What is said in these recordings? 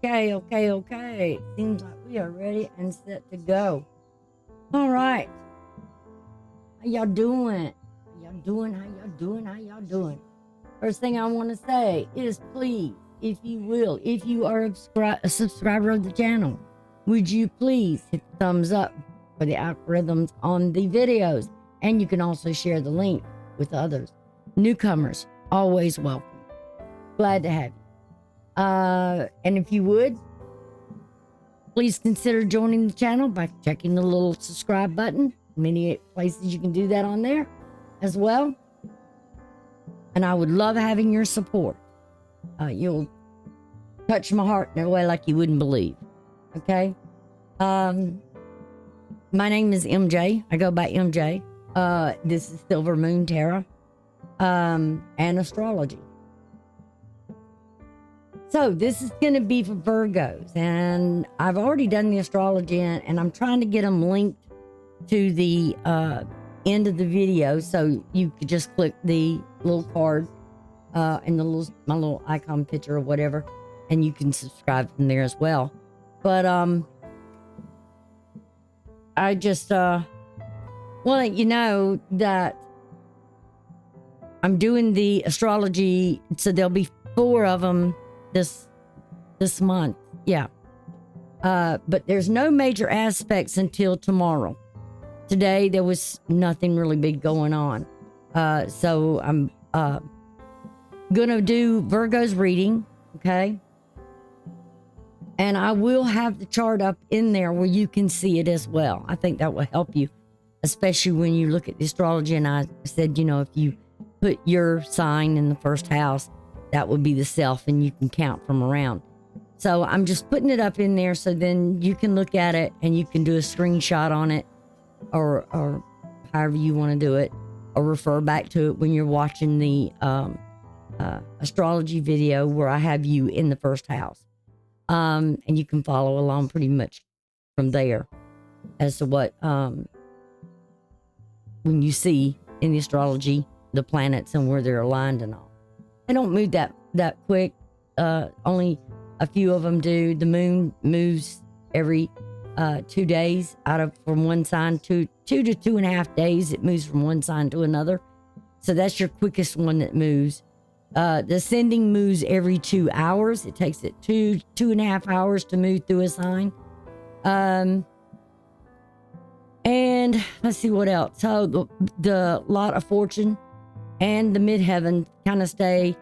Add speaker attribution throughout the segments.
Speaker 1: Okay. Seems like we are ready and set to go. All right. How y'all doing? How y'all doing? First thing I want to say is please, if you will, if you are a subscriber of the channel, would you please hit the thumbs up for the algorithms on the videos? And you can also share the link with others. Newcomers, always welcome. Glad to have you. And if you would, please consider joining the channel by checking the little subscribe button. Many places you can do that on there as well. And I would love having your support. You'll touch my heart in a way like you wouldn't believe. Okay? My name is MJ. I go by MJ. This is Silver Moon Tarot and Astrology. So this is going to be for Virgos. And I've already done the astrology and I'm trying to get them linked to the end of the video, so you could just click the little card and my little icon picture or whatever, and you can subscribe from there as well. But I just want to let you know that I'm doing the astrology, so there'll be 4 of them this month. Yeah. But there's no major aspects until tomorrow. Today, there was nothing really big going on. So I'm going to do Virgo's reading, okay? And I will have the chart up in there where you can see it as well. I think that will help you, especially when you look at the astrology. And I said, you know, if you put your sign in the first house, that would be the self, and you can count from around. So I'm just putting it up in there so then you can look at it and you can do a screenshot on it, or however you want to do it, or refer back to it when you're watching the astrology video where I have you in the first house. And you can follow along pretty much from there as to what, when you see in the astrology, the planets and where they're aligned and all. They don't move that quick. Only a few of them do. The moon moves every 2 days from one sign to 2 to 2.5 days. It moves from one sign to another. So that's your quickest one that moves. The ascending moves every 2 hours. It takes it 2.5 hours to move through a sign. And let's see what else. So the lot of fortune and the midheaven kind of stay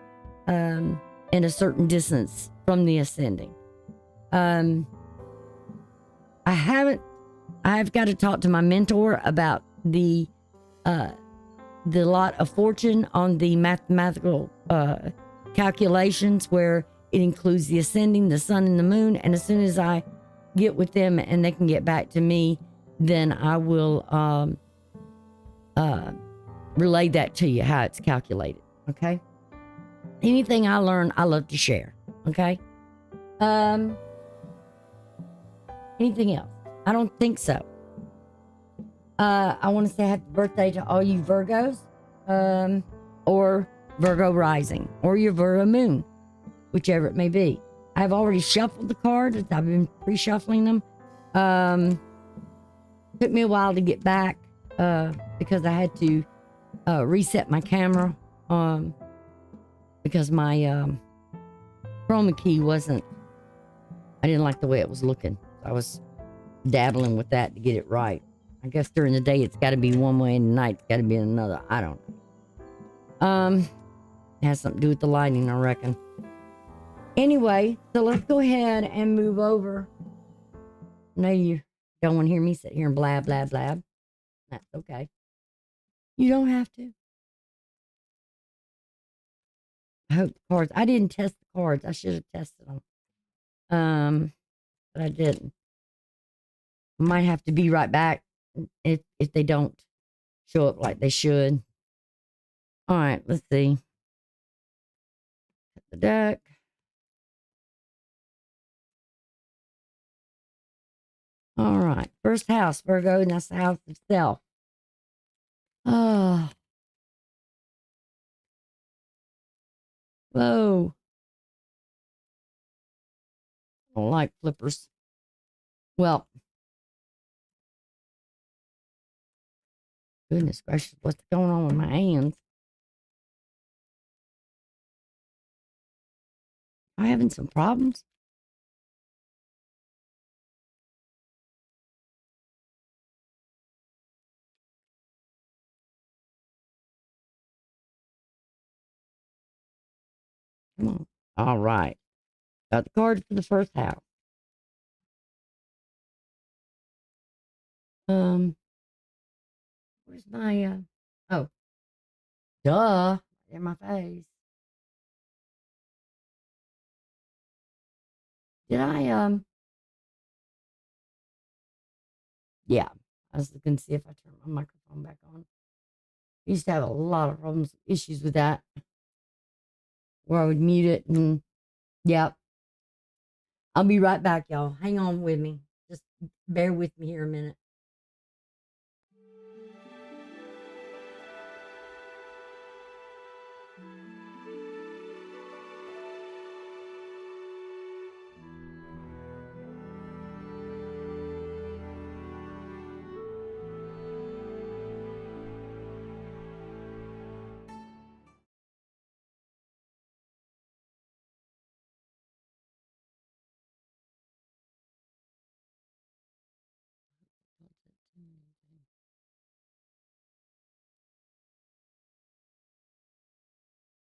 Speaker 1: in a certain distance from the ascending. I've got to talk to my mentor about the lot of fortune on the mathematical calculations, where it includes the ascending, the sun and the moon. And as soon as I get with them and they can get back to me, then I will relay that to you, how it's calculated. Okay. Anything I learn, I love to share. Okay. Anything else? I don't think so. I want to say happy birthday to all you Virgos, or Virgo rising, or your Virgo moon, whichever it may be. I've already shuffled the cards. I've been pre-shuffling them. Took me a while to get back because I had to reset my camera because my chroma key wasn't, I didn't like the way it was looking. I was dabbling with that to get it right. I guess during the day it's got to be one way and the night it's got to be another. I don't know. It has something to do with the lighting, I reckon. Anyway, so let's go ahead and move over. I know you don't want to hear me sit here and blab, blab, blab. That's okay. You don't have to. I hope the cards, I didn't test the cards. I should have tested them. But I didn't. I might have to be right back if they don't show up like they should. All right, let's see. Cut the deck. All right, first house, Virgo, and that's the house of self. Oh. Whoa. Don't like flippers. Well, goodness gracious, what's going on with my hands? Am I having some problems? Come on. All right. Got the card for the first house. Um, where's my oh, duh. In my face. Did I yeah. I was looking to see if I turned my microphone back on. I used to have a lot of problems, issues with that, where I would mute it and yeah. I'll be right back, y'all. Hang on with me. Just bear with me here a minute.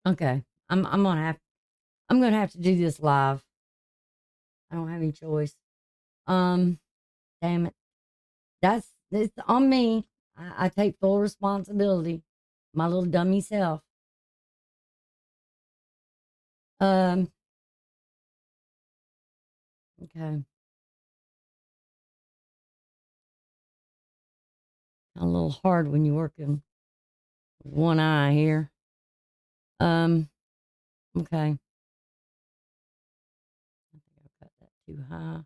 Speaker 1: Okay. I'm gonna have to do this live. I don't have any choice. Um, damn it. It's on me. I take full responsibility. My little dummy self. Um, okay. A little hard when you're working with one eye here. Um, okay. I think I've got that too high.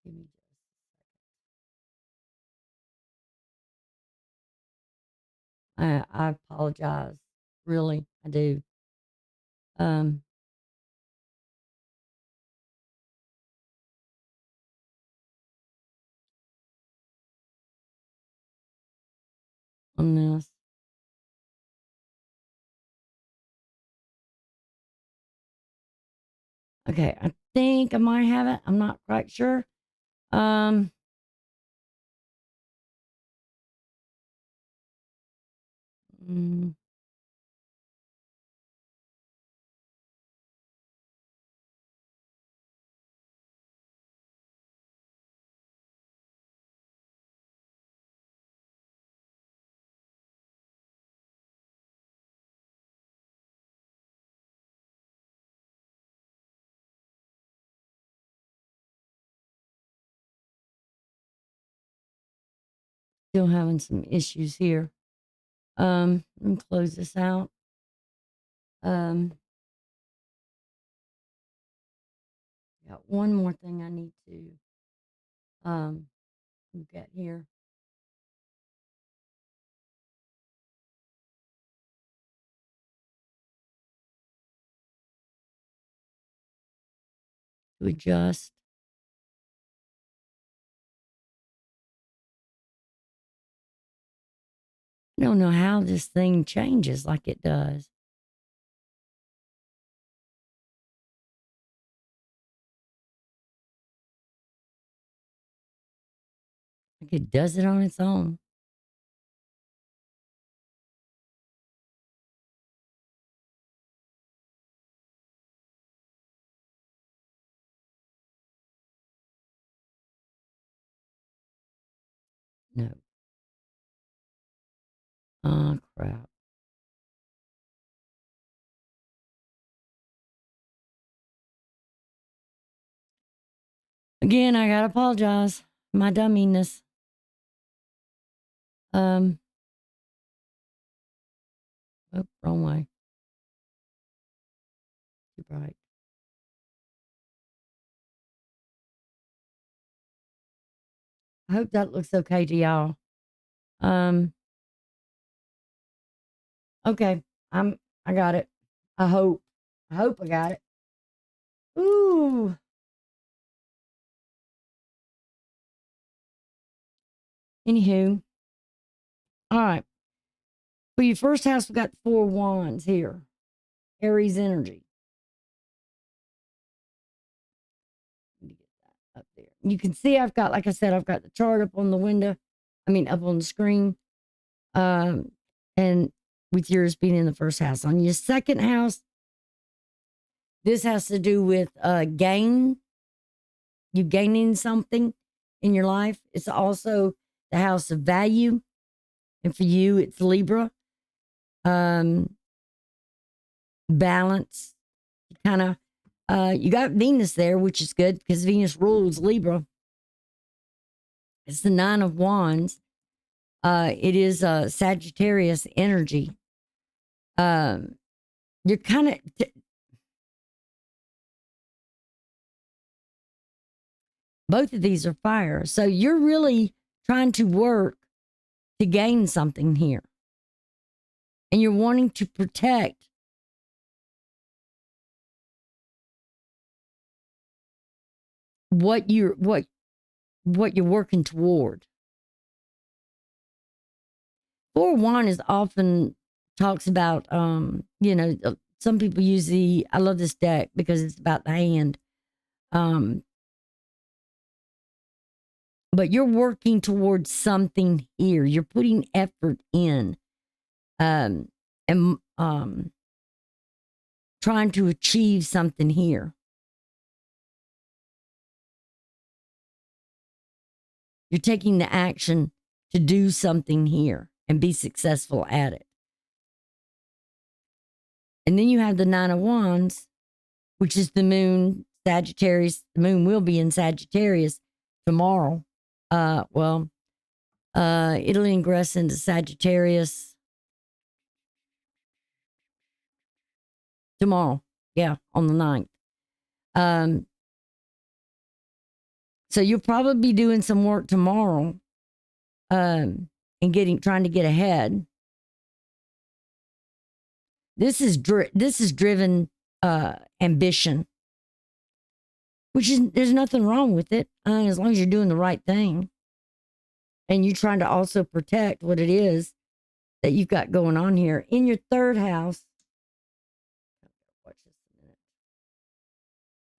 Speaker 1: Give me just a second. I apologize. Really, I do. Um, on this. Okay, I think I might have it. I'm not quite sure. Um, mm, still having some issues here. Let me close this out. Um, got one more thing I need to look at here. To adjust. I don't know how this thing changes like it does. Like it does it on its own. No. Oh, crap. Again, I gotta apologize. My dumminess. Um, oh, wrong way. Too bright. I hope that looks okay to y'all. Um, okay. I got it. I hope. I hope I got it. Ooh. Anywho, all right. For your first house, we got 4 wands here. Aries energy. Let me get that up there. You can see I've got, like I said, I've got the chart up on the window. Up on the screen. And with yours being in the first house. On your second house, this has to do with gain. You gaining something in your life. It's also the house of value. And for you, it's Libra. Balance. Kind of, you got Venus there, which is good because Venus rules Libra. It's the 9 of Wands. It is Sagittarius energy. You're kind of, both of these are fire. So you're really trying to work to gain something here. And you're wanting to protect what you're working toward. 4-1 is often talks about some people use I love this deck because it's about the hand. But you're working towards something here. You're putting effort in. And trying to achieve something here. You're taking the action to do something here and be successful at it. And then you have the 9 of Wands, which is the moon, Sagittarius. The moon will be in Sagittarius tomorrow. It'll ingress into Sagittarius tomorrow. Yeah, on the 9th. So you'll probably be doing some work tomorrow, and trying to get ahead. This is driven ambition, which is, there's nothing wrong with it, as long as you're doing the right thing, and you're trying to also protect what it is that you've got going on here in your third house. Watch this a minute.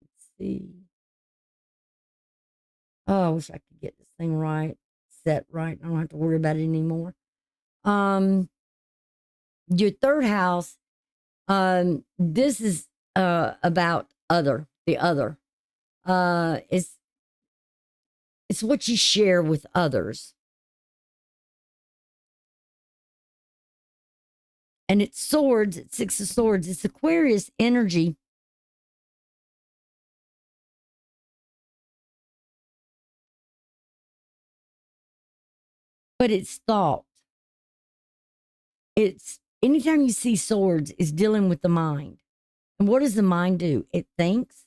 Speaker 1: Let's see. Oh, I wish I could get this thing right, set right. I don't have to worry about it anymore. Your third house. This is about the other. It's what you share with others. And it's swords, it's 6 of Swords. It's Aquarius energy. But it's thought. It's anytime you see swords, it's dealing with the mind. And what does the mind do? It thinks,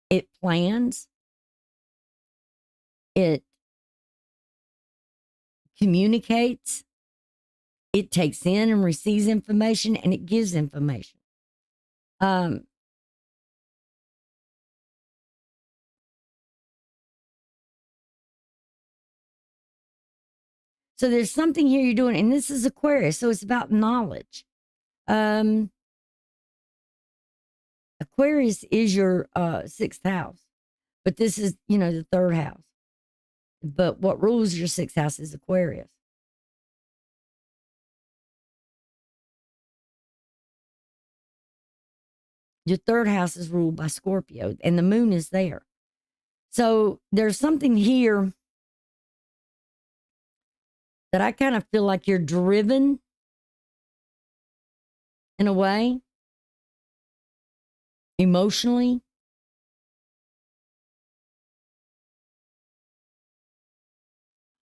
Speaker 1: it plans, it communicates, it takes in and receives information, and it gives information. So there's something here you're doing, and this is Aquarius, so it's about knowledge. Aquarius is your 6th house, but this is, the 3rd house. But what rules your 6th house is Aquarius. Your 3rd house is ruled by Scorpio, and the moon is there. So there's something here that I kind of feel like you're driven in a way, emotionally.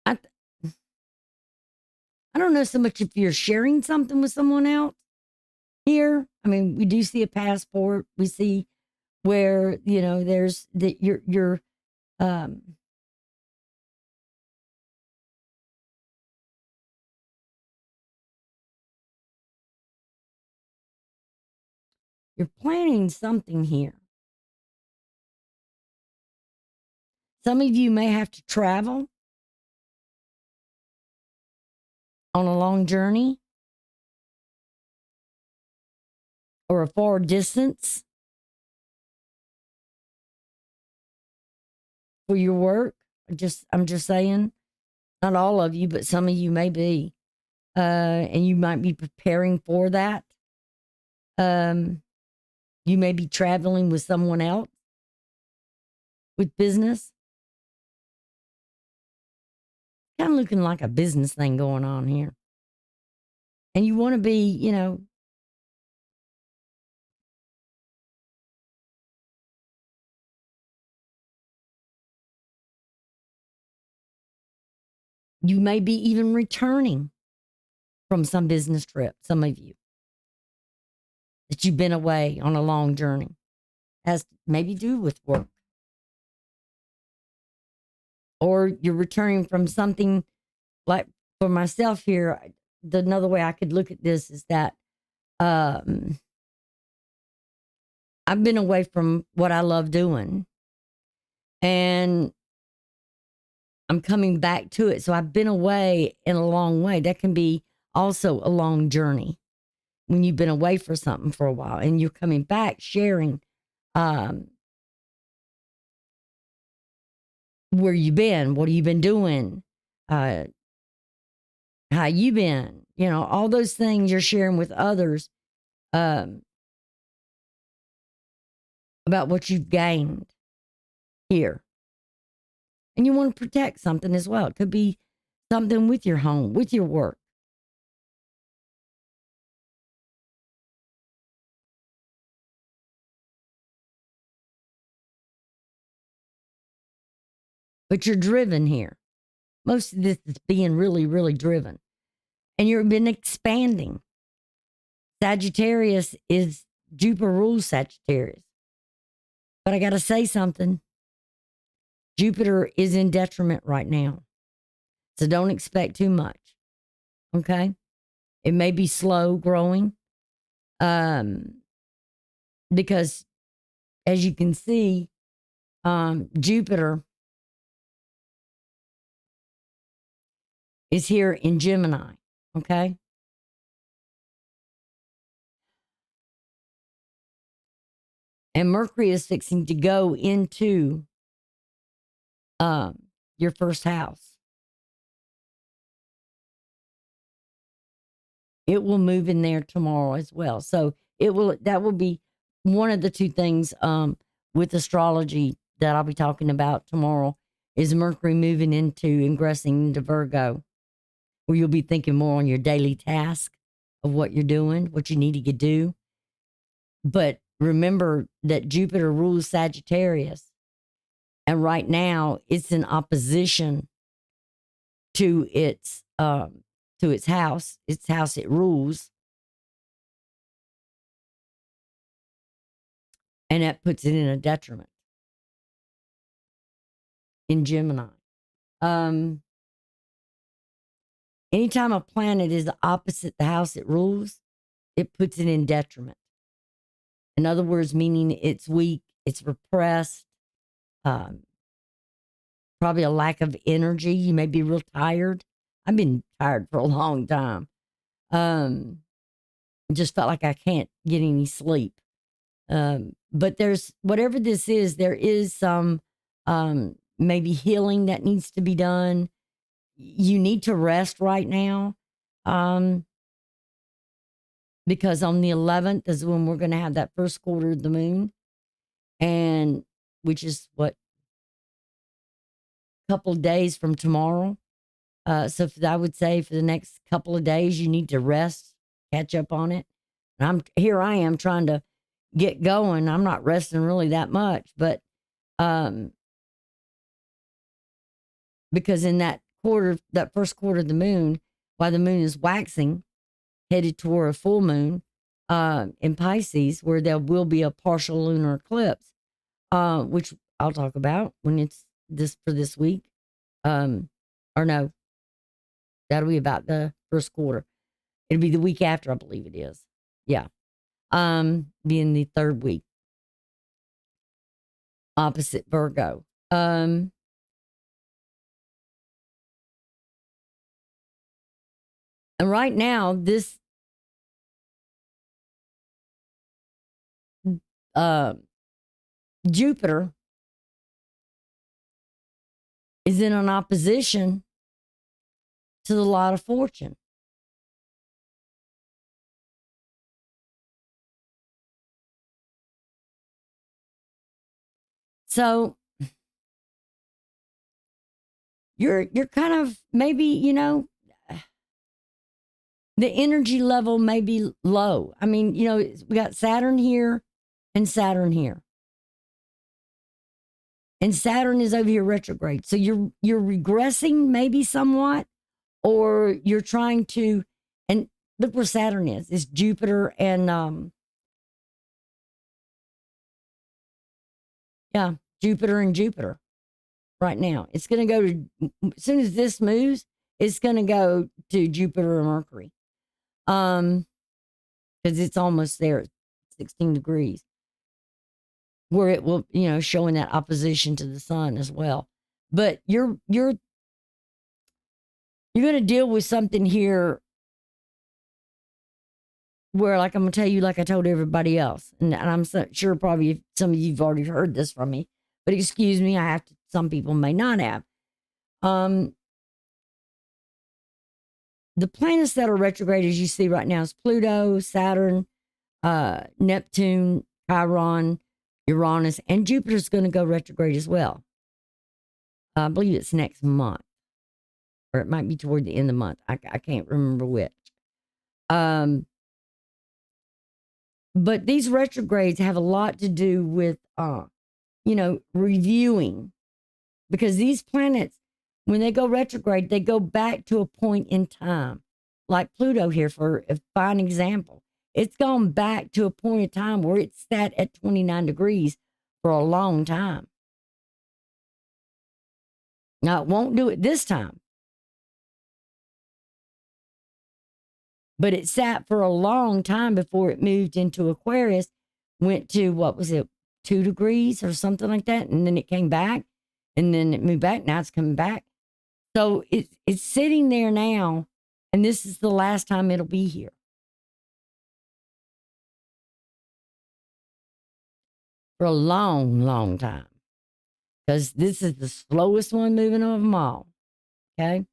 Speaker 1: I don't know so much if you're sharing something with someone else here. I mean, we do see a passport. We see where, there's that you're planning something here. Some of you may have to travel on a long journey or a far distance for your work. I'm just saying, not all of you, but some of you may be. And you might be preparing for that. You may be traveling with someone else with business. Kind of looking like a business thing going on here. And you want to be, you may be even returning from some business trip, some of you, that you've been away on a long journey, has maybe do with work. Or you're returning from something like, for myself here, another way I could look at this is that I've been away from what I love doing and I'm coming back to it. So I've been away in a long way. That can be also a long journey when you've been away for something for a while and you're coming back sharing where you been, what have you been doing, how you been, all those things you're sharing with others about what you've gained here. And you want to protect something as well. It could be something with your home, with your work. But you're driven here. Most of this is being really, really driven. And you've been expanding. Sagittarius is, Jupiter rules Sagittarius. But I got to say something. Jupiter is in detriment right now. So don't expect too much. Okay? It may be slow growing. Because as you can see, Jupiter is here in Gemini. Okay? And Mercury is fixing to go into your first house. It will move in there tomorrow as well. So that will be one of the two things with astrology that I'll be talking about tomorrow is Mercury moving into ingressing into Virgo, where you'll be thinking more on your daily task of what you're doing, what you need to do. But remember that Jupiter rules Sagittarius. And right now it's in opposition to its house it rules. And that puts it in a detriment in Gemini. Anytime a planet is opposite the house it rules, it puts it in detriment. In other words, meaning it's weak, it's repressed, probably a lack of energy. You may be real tired. I've been tired for a long time. Just felt like I can't get any sleep. But there's, whatever this is, there is some maybe healing that needs to be done. You need to rest right now. Because on the 11th is when we're going to have that first quarter of the moon. And which is what, couple of days from tomorrow. So I would say for the next couple of days, you need to rest, catch up on it. And I am trying to get going. I'm not resting really that much, but because in that first quarter of the moon, while the moon is waxing, headed toward a full moon in Pisces, where there will be a partial lunar eclipse, which I'll talk about when it's this week. Or no, that'll be about the first quarter. It'll be the week after, I believe it is. Yeah. Being the third week. Opposite Virgo. And right now, this Jupiter is in an opposition to the lot of fortune. So you're kind of maybe, you know, the energy level may be low. I mean, you know, we got Saturn here and Saturn here. And Saturn is over here retrograde. So you're regressing maybe somewhat, or you're trying to, and look where Saturn is. It's Jupiter and Jupiter and Jupiter right now. It's going to go to, as soon as this moves, it's going to go to Jupiter and Mercury. Because it's almost there at 16 degrees, where it will, you know, showing that opposition to the sun as well. But you're going to deal with something here where, like I'm going to tell you, like I told everybody else, and I'm sure probably some of you've already heard this from me, but excuse me, I have to, some people may not have. The planets that are retrograde, as you see right now, is Pluto, Saturn, Neptune, Chiron, Uranus, and Jupiter's going to go retrograde as well. I believe it's next month, or it might be toward the end of the month. I can't remember which. But these retrogrades have a lot to do with, you know, reviewing, because these planets, when they go retrograde, they go back to a point in time, like Pluto here, for a fine example. It's gone back to a point in time where it sat at 29 degrees for a long time. Now, it won't do it this time, but it sat for a long time before it moved into Aquarius, went to, what was it, 2 degrees or something like that, and then it came back, and then it moved back. Now it's coming back. So it's sitting there now, and this is the last time it'll be here. For a long, long time. Because this is the slowest one moving of them all. Okay?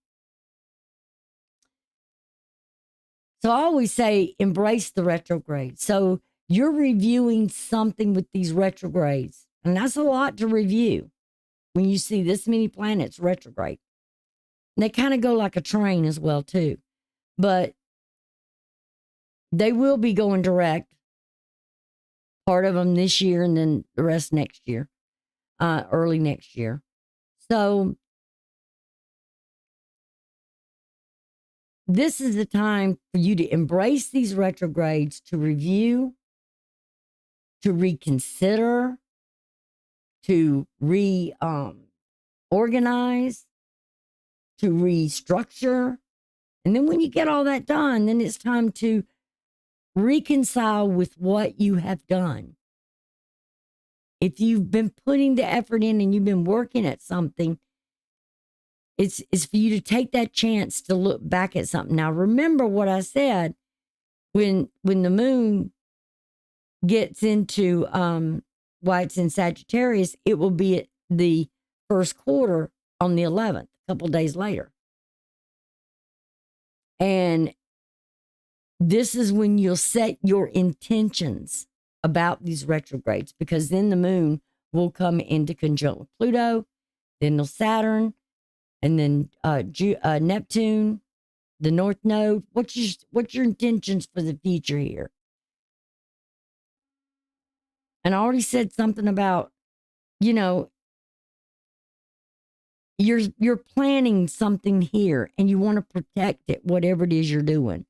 Speaker 1: So I always say embrace the retrograde. So you're reviewing something with these retrogrades, and that's a lot to review when you see this many planets retrograde. And they kind of go like a train as well, too. But they will be going direct, part of them this year and then the rest next year, early next year. So this is the time for you to embrace these retrogrades, to review, to reconsider, to reorganize, to restructure. And then when you get all that done, then it's time to reconcile with what you have done. If you've been putting the effort in and you've been working at something, it's for you to take that chance to look back at something. Now, remember what I said, when the moon gets into why it's in Sagittarius, it will be at the first quarter on the 11th, a couple days later. And this is when you'll set your intentions about these retrogrades, because then the moon will come into conjunct with Pluto, then the Saturn, and then Neptune, the North Node. What's your intentions for the future here? And I already said something about, you know, you're planning something here and you want to protect it, whatever it is you're doing.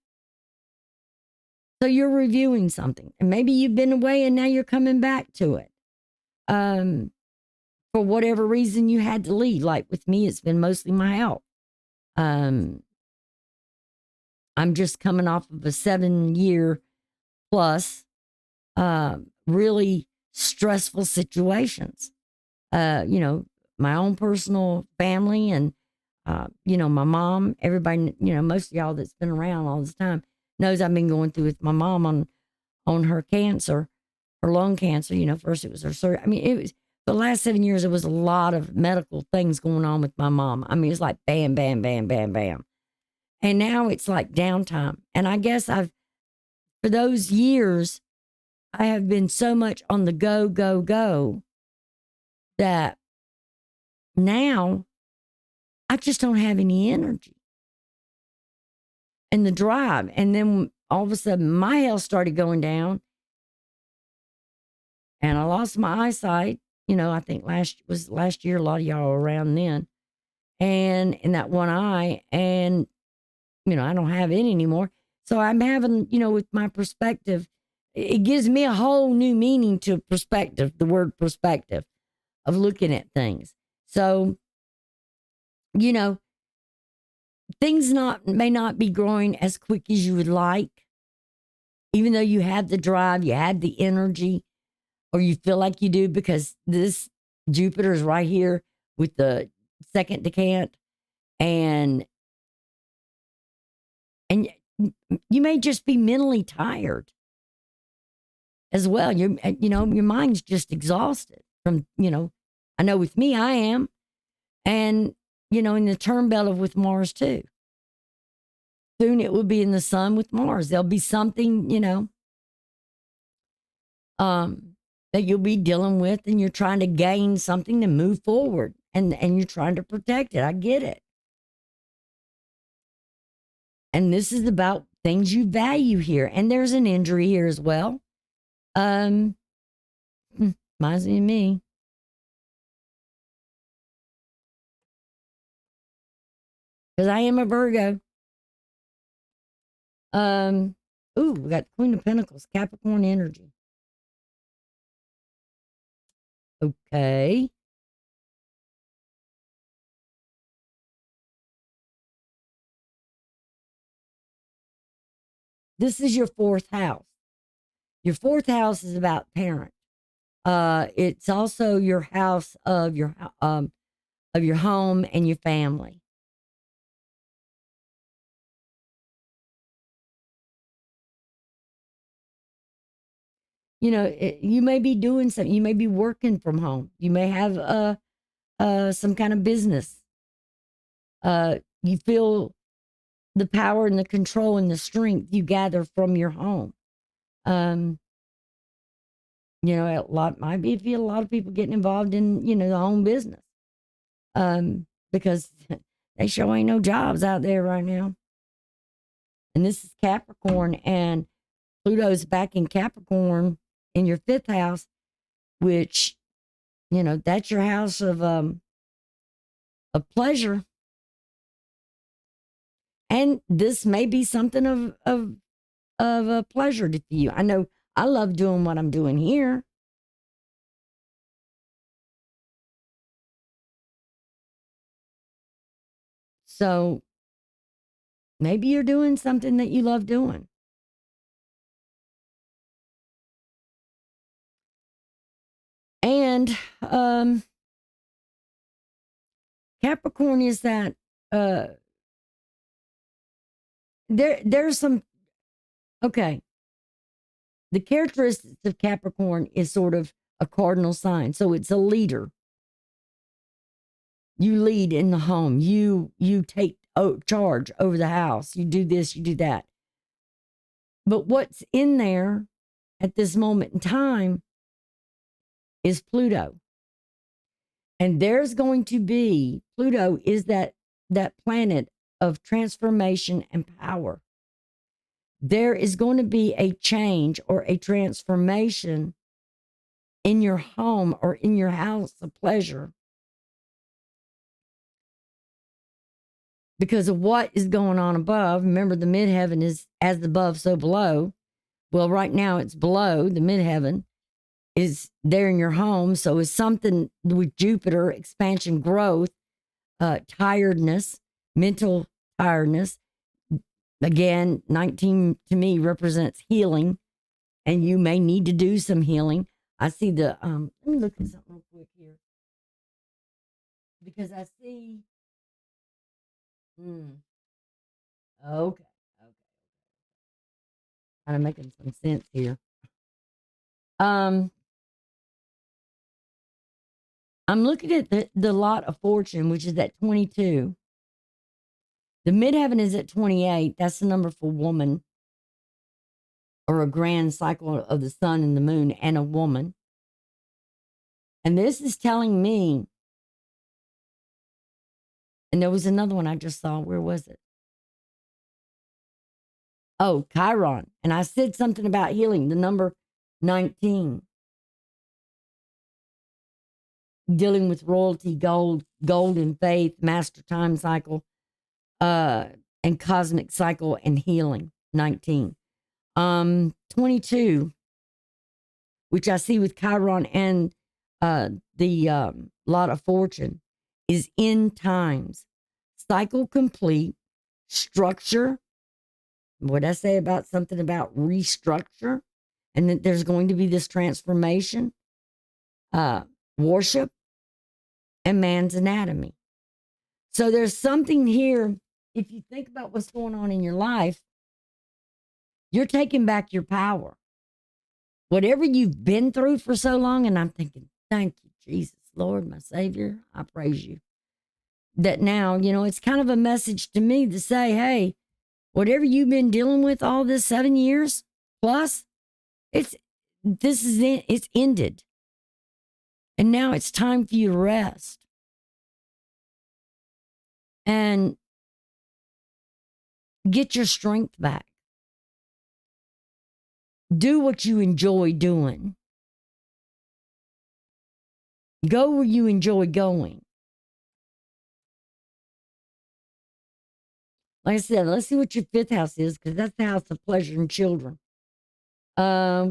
Speaker 1: So you're reviewing something, and maybe you've been away and now you're coming back to it. For whatever reason you had to leave. Like with me, it's been mostly my health. I'm just coming off of a 7-year plus, really stressful situations. You know, my own personal family and My mom, everybody, most of y'all that's been around all this time knows I've been going through with my mom on her cancer, her lung cancer. First it was her surgery. I mean, it was the last 7 years. There was a lot of medical things going on with my mom. I mean, it's like bam, bam, bam, bam, bam. And now it's like downtime. And I guess for those years, I have been so much on the go, go, go that now I just don't have any energy and the drive. And then all of a sudden my health started going down and I lost my eyesight. I think last year, a lot of y'all were around then. And in that one eye, and, I don't have it anymore. So I'm having, with my perspective, it gives me a whole new meaning to perspective, the word perspective of looking at things. So, things may not be growing as quick as you would like, even though you have the drive, you have the energy, or you feel like you do, because this Jupiter is right here with the second decant, and you may just be mentally tired as well. Your mind's just exhausted from, I know with me, I am. And, in the term belt with Mars too. Soon it will be in the sun with Mars. There'll be something, that you'll be dealing with, and you're trying to gain something to move forward, and you're trying to protect it. I get it. And this is about things you value here. And there's an injury here as well. Reminds me of me. Because I am a Virgo. We got Queen of Pentacles, Capricorn energy. Okay. This is your fourth house. Your fourth house is about parent. It's also your house of your home and your family. You may be doing something. You may be working from home. You may have some kind of business. You feel the power and the control and the strength you gather from your home. A lot might be if you a lot of people getting involved in, the home business. Because they sure ain't no jobs out there right now. And this is Capricorn, and Pluto's back in Capricorn in your fifth house, which, that's your house of pleasure. And this may be something of a pleasure to you. I know I love doing what I'm doing here. So maybe you're doing something that you love doing. And Capricorn is that there's some, okay. The characteristics of Capricorn is sort of a cardinal sign. So it's a leader. You lead in the home. You take charge over the house. You do this, you do that. But what's in there at this moment in time is Pluto. And there's going to be, Pluto is that planet of transformation and power. There is going to be a change or a transformation in your home or in your house of pleasure because of what is going on above. Remember, the midheaven is as above, so below. Well, right now it's below. The midheaven is there in your home. So it's something with Jupiter, expansion, growth, tiredness, mental tiredness. Again, 19 to me represents healing, and you may need to do some healing. I see let me look at something real quick here. Because I see Mm. Okay. Okay. Kind of making some sense here. Um, I'm looking at the lot of fortune, which is at 22. The midheaven is at 28. That's the number for woman, or a grand cycle of the sun and the moon and a woman. And this is telling me, and there was another one I just saw. Where was it? Oh, Chiron. And I said something about healing, the number 19. Dealing with royalty, golden faith, master time cycle, and cosmic cycle and healing, 19. 22, which I see with Chiron and the lot of fortune, is end times, cycle complete, structure. What I say about something about restructure, and that there's going to be this transformation, worship, and man's anatomy. So there's something here. If you think about what's going on in your life, you're taking back your power. Whatever you've been through for so long, and I'm thinking, thank you, Jesus, Lord, my Savior, I praise you. That now, it's kind of a message to me to say, hey, whatever you've been dealing with all this 7 years plus, it's ended. And now it's time for you to rest. And get your strength back. Do what you enjoy doing. Go where you enjoy going. Like I said, let's see what your fifth house is, because that's the house of pleasure and children. We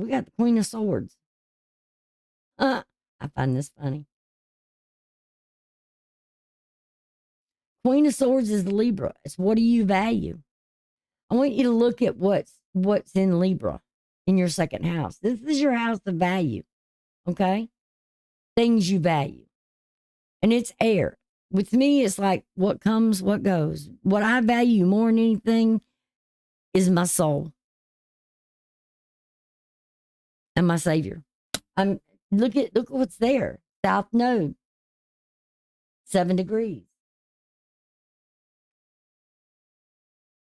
Speaker 1: got the Queen of Swords. I find this funny. Queen of Swords is Libra. It's what do you value? I want you to look at what's in Libra in your second house. This is your house of value. Okay? Things you value. And it's air. With me, it's like what comes, what goes. What I value more than anything is my soul and my Savior. Look at what's there. South Node, 7 degrees.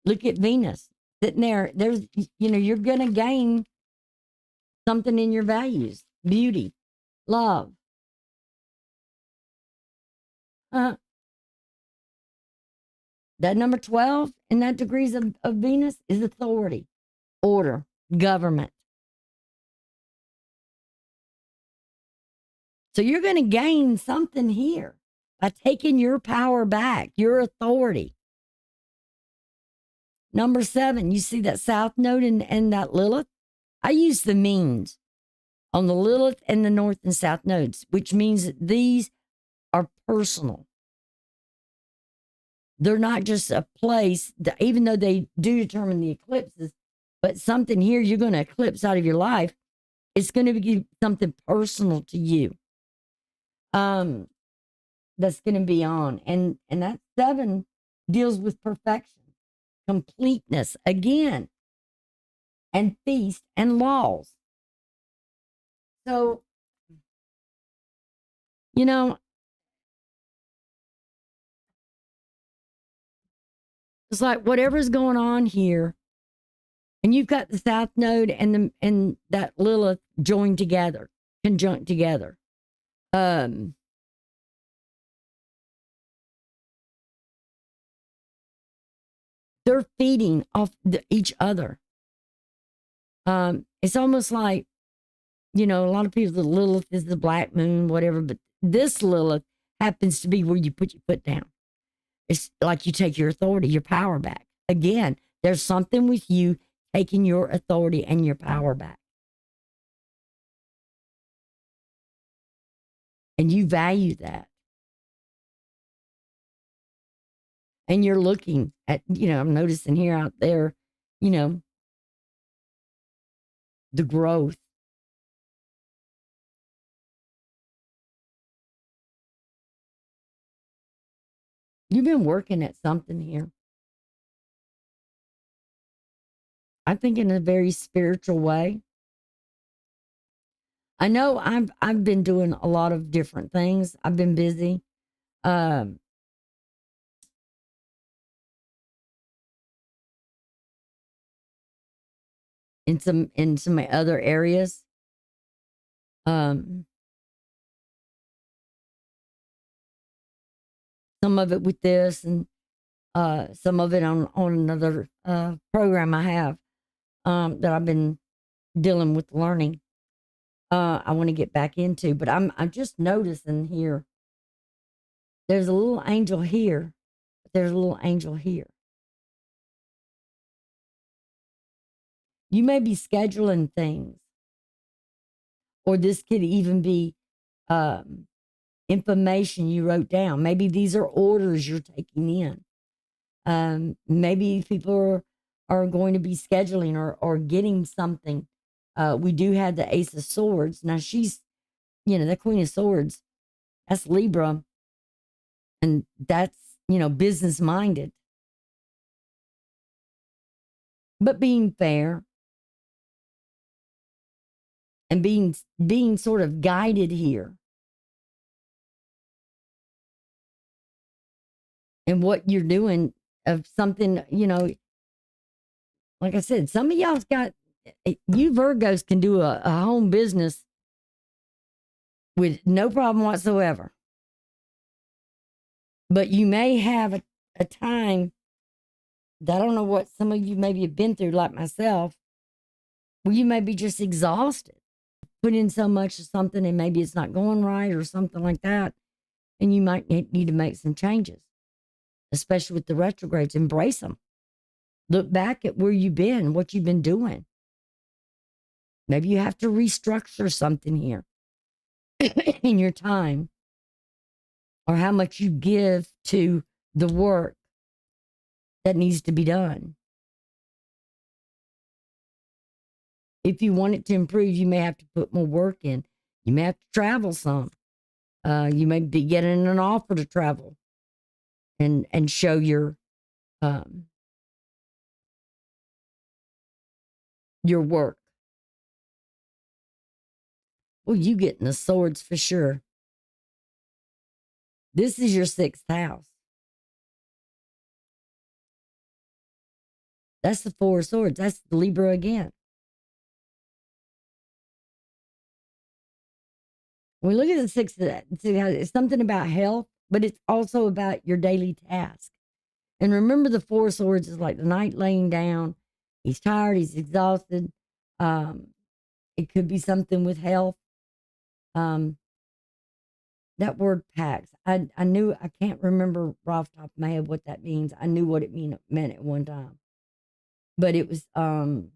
Speaker 1: Look at Venus sitting there. There's, you're gonna gain something in your values, beauty, love. That number 12 in that degrees of Venus is authority, order, government. So you're going to gain something here by taking your power back, your authority. Number 7, you see that South Node and that Lilith? I use the means on the Lilith and the North and South Nodes, which means that these are personal. They're not just a place, that, even though they do determine the eclipses, but something here you're going to eclipse out of your life. It's going to be something personal to you. That's going to be on. And that 7 deals with perfection, completeness again, and feast and laws. So, it's like whatever's going on here, and you've got the South Node and that Lilith joined together, conjunct together. They're feeding off each other. It's almost like, a lot of people, the Lilith is the black moon, whatever, but this Lilith happens to be where you put your foot down. It's like you take your authority, your power back. Again, there's something with you taking your authority and your power back. And you value that. And you're looking at, I'm noticing here out there, the growth. You've been working at something here. I think in a very spiritual way. I know I've been doing a lot of different things. I've been busy. Um, in some other areas. Um, some of it with this and some of it on another program I have that I've been dealing with learning. I want to get back into, but I'm just noticing here. There's a little angel here. But there's a little angel here. You may be scheduling things, or this could even be um, information you wrote down. Maybe these are orders you're taking in. Maybe people are going to be scheduling or getting something. We do have the Ace of Swords. Now she's, the Queen of Swords. That's Libra, and that's, business minded, but being fair and being sort of guided here in what you're doing of something, like I said, some of y'all's got, you Virgos can do a home business with no problem whatsoever. But you may have a time that I don't know what some of you maybe have been through, like myself, where you may be just exhausted, put in so much of something and maybe it's not going right or something like that. And you might need to make some changes, especially with the retrogrades. Embrace them. Look back at where you've been, what you've been doing. Maybe you have to restructure something here in your time, or how much you give to the work that needs to be done. If you want it to improve, you may have to put more work in. You may have to travel some. You may be getting an offer to travel and show your work. Well, you getting the swords for sure. This is your sixth house. That's the Four of Swords. That's Libra again. When we look at the sixth, it's something about health, but it's also about your daily task. And remember, the Four of Swords is like the knight laying down. He's tired. He's exhausted. It could be something with health. That word pacts. I knew, I can't remember right off the top of my head what that means. I knew what it meant at one time. But it was trying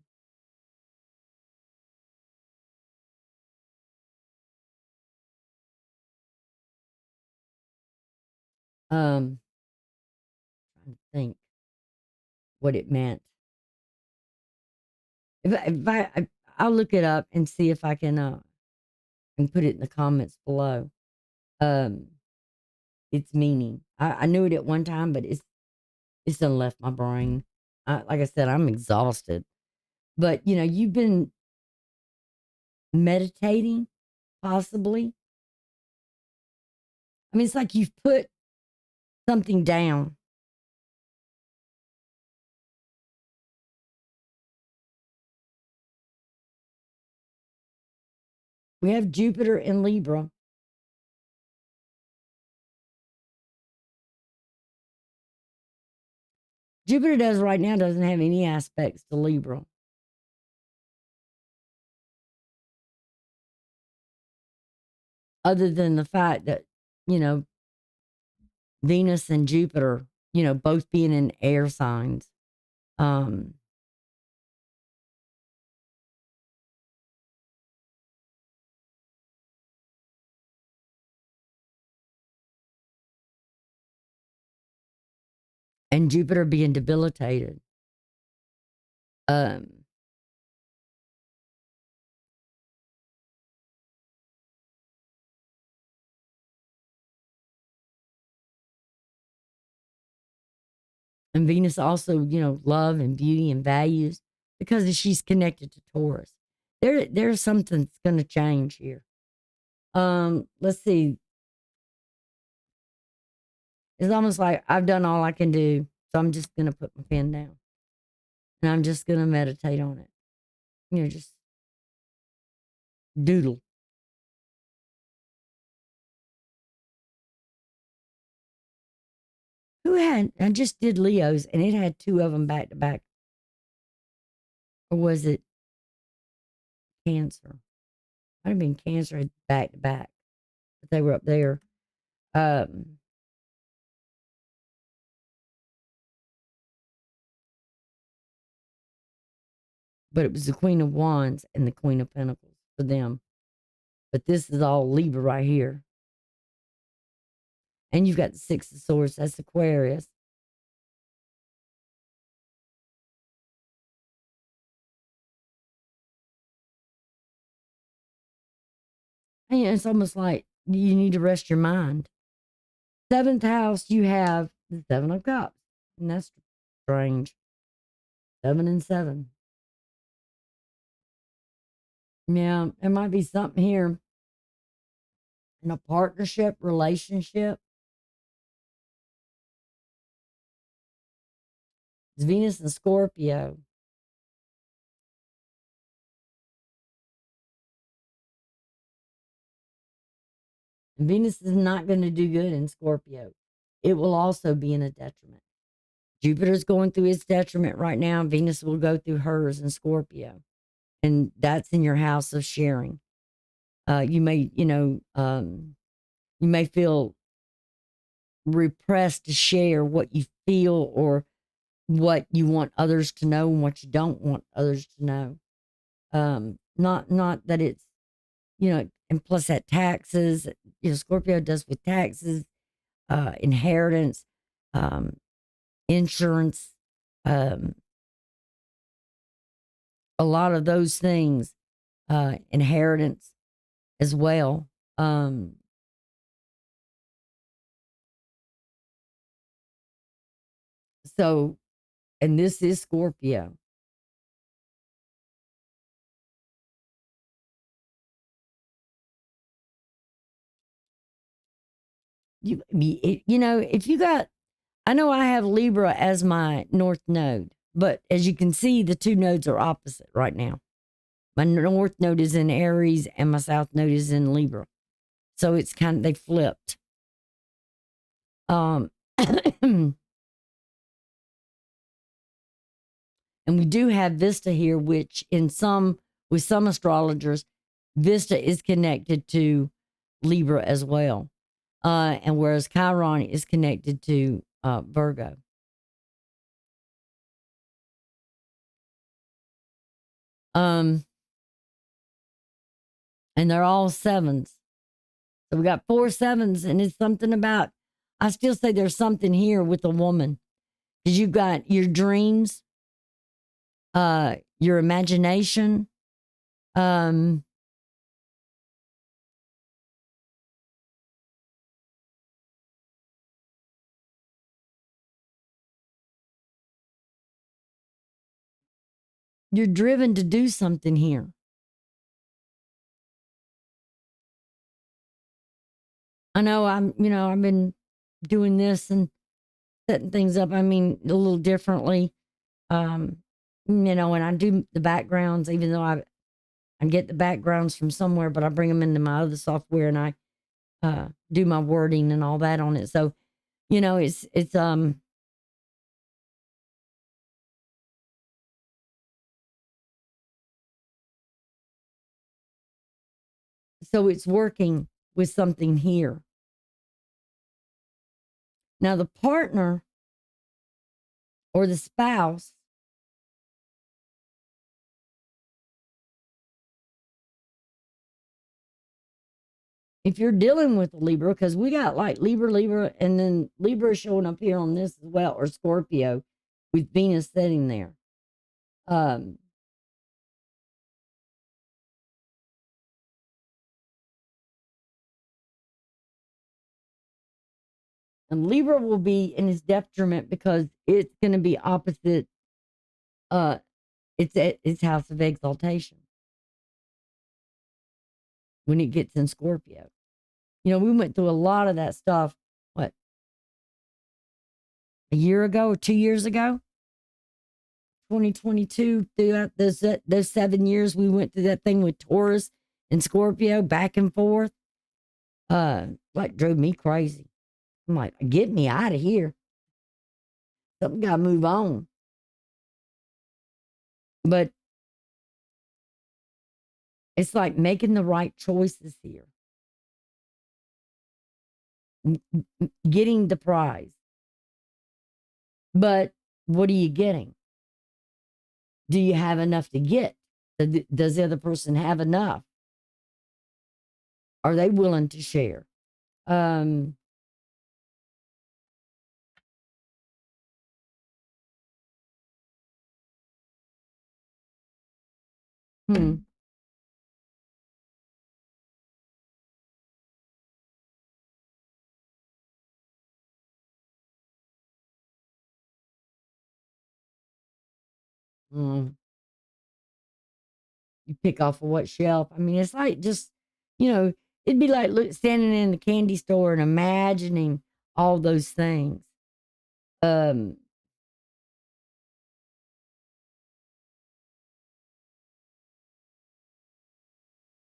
Speaker 1: to think what it meant. I'll look it up and see if I can and put it in the comments below. Its meaning. I knew it at one time, but it's done left my brain. Like I said, I'm exhausted. But you've been meditating, possibly. I mean, it's like you've put something down. We have Jupiter in Libra. Jupiter right now doesn't have any aspects to Libra. Other than the fact that, Venus and Jupiter, both being in air signs. And Jupiter being debilitated. And Venus also, love and beauty and values. because she's connected to Taurus. There's something that's going to change here. Let's see. It's almost like I've done all I can do, so I'm just going to put my pen down and I'm just going to meditate on it. Just doodle. I just did Leo's and it had 2 of them back to back. Or was it Cancer? Might have been Cancer back to back, but they were up there. But it was the Queen of Wands and the Queen of Pentacles for them. But this is all Libra right here. And you've got the 6 of Swords. That's Aquarius. And it's almost like you need to rest your mind. 7th house, you have the 7 of Cups. And that's strange. 7 and 7. Yeah, there might be something here in a partnership, relationship. It's Venus and Scorpio. And Venus is not going to do good in Scorpio. It will also be in a detriment. Jupiter's going through its detriment right now. Venus will go through hers in Scorpio. And that's in your house of sharing. You may, you may feel repressed to share what you feel or what you want others to know and what you don't want others to know. Not that it's, and plus that taxes, Scorpio does with taxes, inheritance, insurance, a lot of those things, inheritance as well. So, and this is Scorpio. If you got, I know I have Libra as my north node, but as you can see, the 2 nodes are opposite right now. My north node is in Aries and my south node is in Libra. So it's they flipped. And we do have Vista here, which with some astrologers, Vista is connected to Libra as well. And whereas Chiron is connected to Virgo. And they're all 7s. So we got 4 7s, and it's something about, I still say there's something here with a woman. Because you've got your dreams, your imagination, you're driven to do something here. I know I've been doing this and setting things up. I mean, a little differently. And I do the backgrounds, even though I get the backgrounds from somewhere, but I bring them into my other software and I do my wording and all that on it. So, it's so it's working with something here. Now, the partner or the spouse, if you're dealing with Libra, because we got like Libra, and then Libra showing up here on this as well, or Scorpio with Venus sitting there. And Libra will be in his detriment because it's going to be opposite It's house of exaltation when it gets in Scorpio. You know, we went through a lot of that stuff, what, a year ago or 2 years ago? 2022, throughout those 7 years, we went through that thing with Taurus and Scorpio back and forth. Like drove me crazy. I'm like, get me out of here. Something got to move on. But it's like making the right choices here. Getting the prize. But what are you getting? Do you have enough to get? Does the other person have enough? Are they willing to share? Hmm. Mm. You pick off of what shelf. I mean, it's like just, it'd be like standing in the candy store and imagining all those things. Um,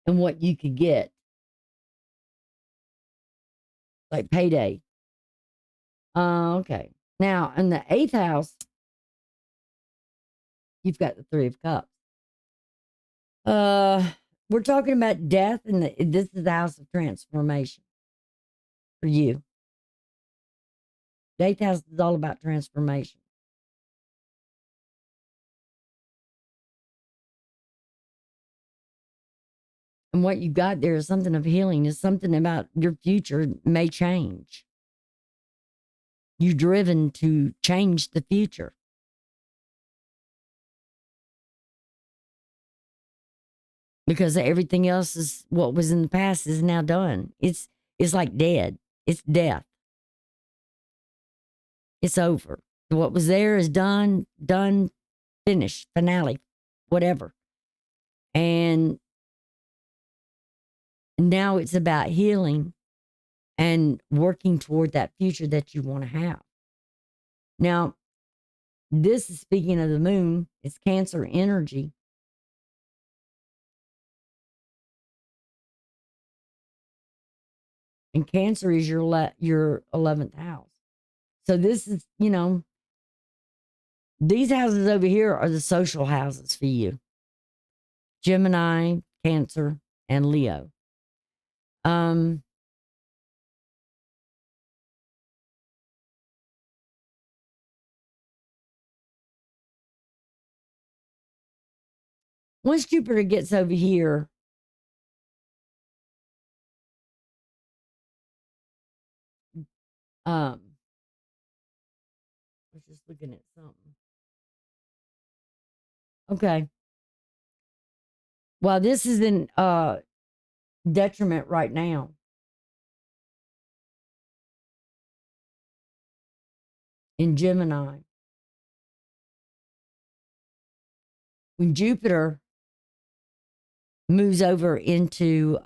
Speaker 1: and what you could get, like payday. Okay. Now, in the eighth house, you've got the Three of Cups. We're talking about death, and this is the house of transformation for you. The eighth house is all about transformation. And what you got there is something of healing, is something about your future may change. You're driven to change the future. Because everything else is what was in the past is now done. It's like dead. It's death. It's over. What was there is done, finished, finale, whatever. And now it's about healing and working toward that future that you want to have. Now, this is speaking of the moon. It's Cancer energy. And Cancer is your 11th house. So this is, these houses over here are the social houses for you. Gemini, Cancer, and Leo. Once Jupiter gets over here, I was just looking at something. Okay. Well, this is in detriment right now. In Gemini. When Jupiter moves over into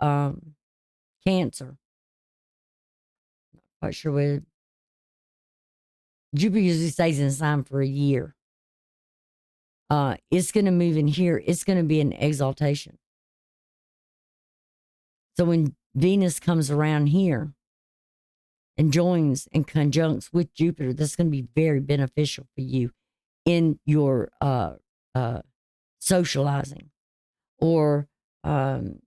Speaker 1: Cancer, not quite sure where Jupiter usually stays in the sign for a year. It's going to move in here. It's going to be an exaltation. So when Venus comes around here and joins and conjuncts with Jupiter, that's going to be very beneficial for you in your socializing or in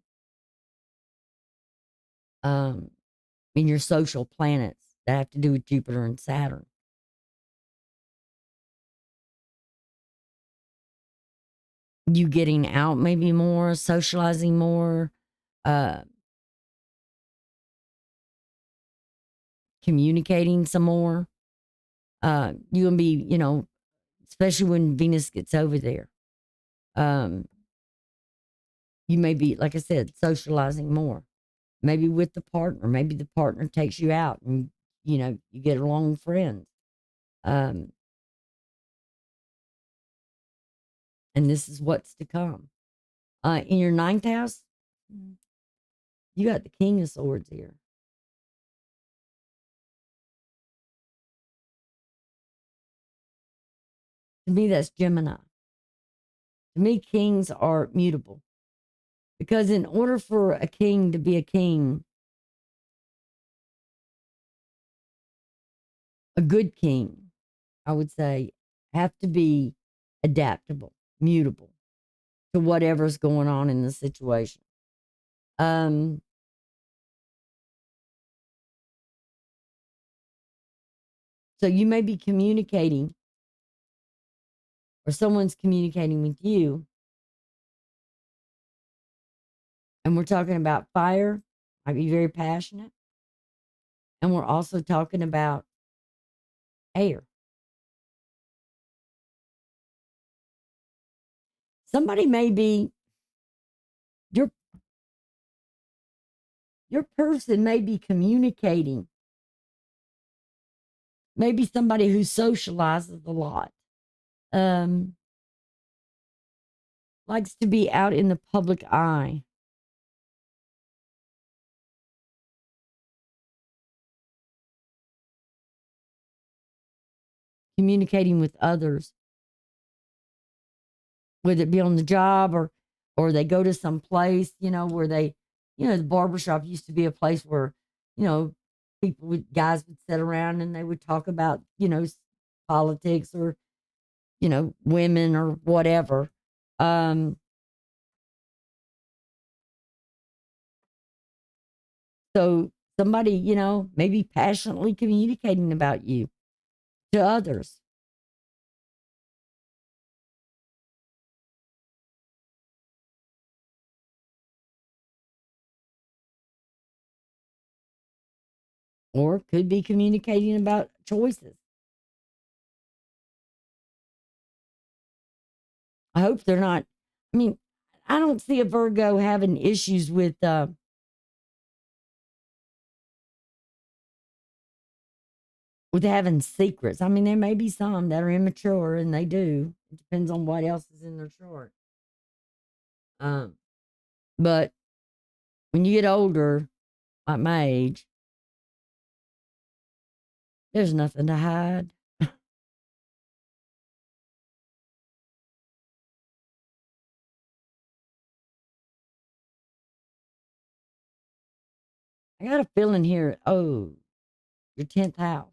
Speaker 1: your social planets that have to do with Jupiter and Saturn. You getting out maybe more, socializing more, communicating some more. You can be, especially when Venus gets over there. You may be, like I said, socializing more. Maybe with the partner. Maybe the partner takes you out and, you get along with friends. And And this is what's to come. In your ninth house, you got the King of Swords here. To me, that's Gemini. To me, kings are mutable. Because in order for a king to be a king, a good king, I would say, have to be adaptable, mutable to whatever's going on in the situation. So you may be communicating, or someone's communicating with you, and we're talking about fire, might be very passionate, and we're also talking about air. Somebody may be your person may be communicating. Maybe somebody who socializes a lot, likes to be out in the public eye. Communicating with others, whether it be on the job or they go to some place, where they, the barbershop used to be a place where, guys would sit around and they would talk about, politics or, women or whatever. So somebody, maybe passionately communicating about you to others. Or could be communicating about choices. I hope they're not. I mean, I don't see a Virgo having issues with having secrets. I mean, there may be some that are immature, and they do. It depends on what else is in their chart. But when you get older, like my age, there's nothing to hide. I got a feeling here. Oh, your 10th house.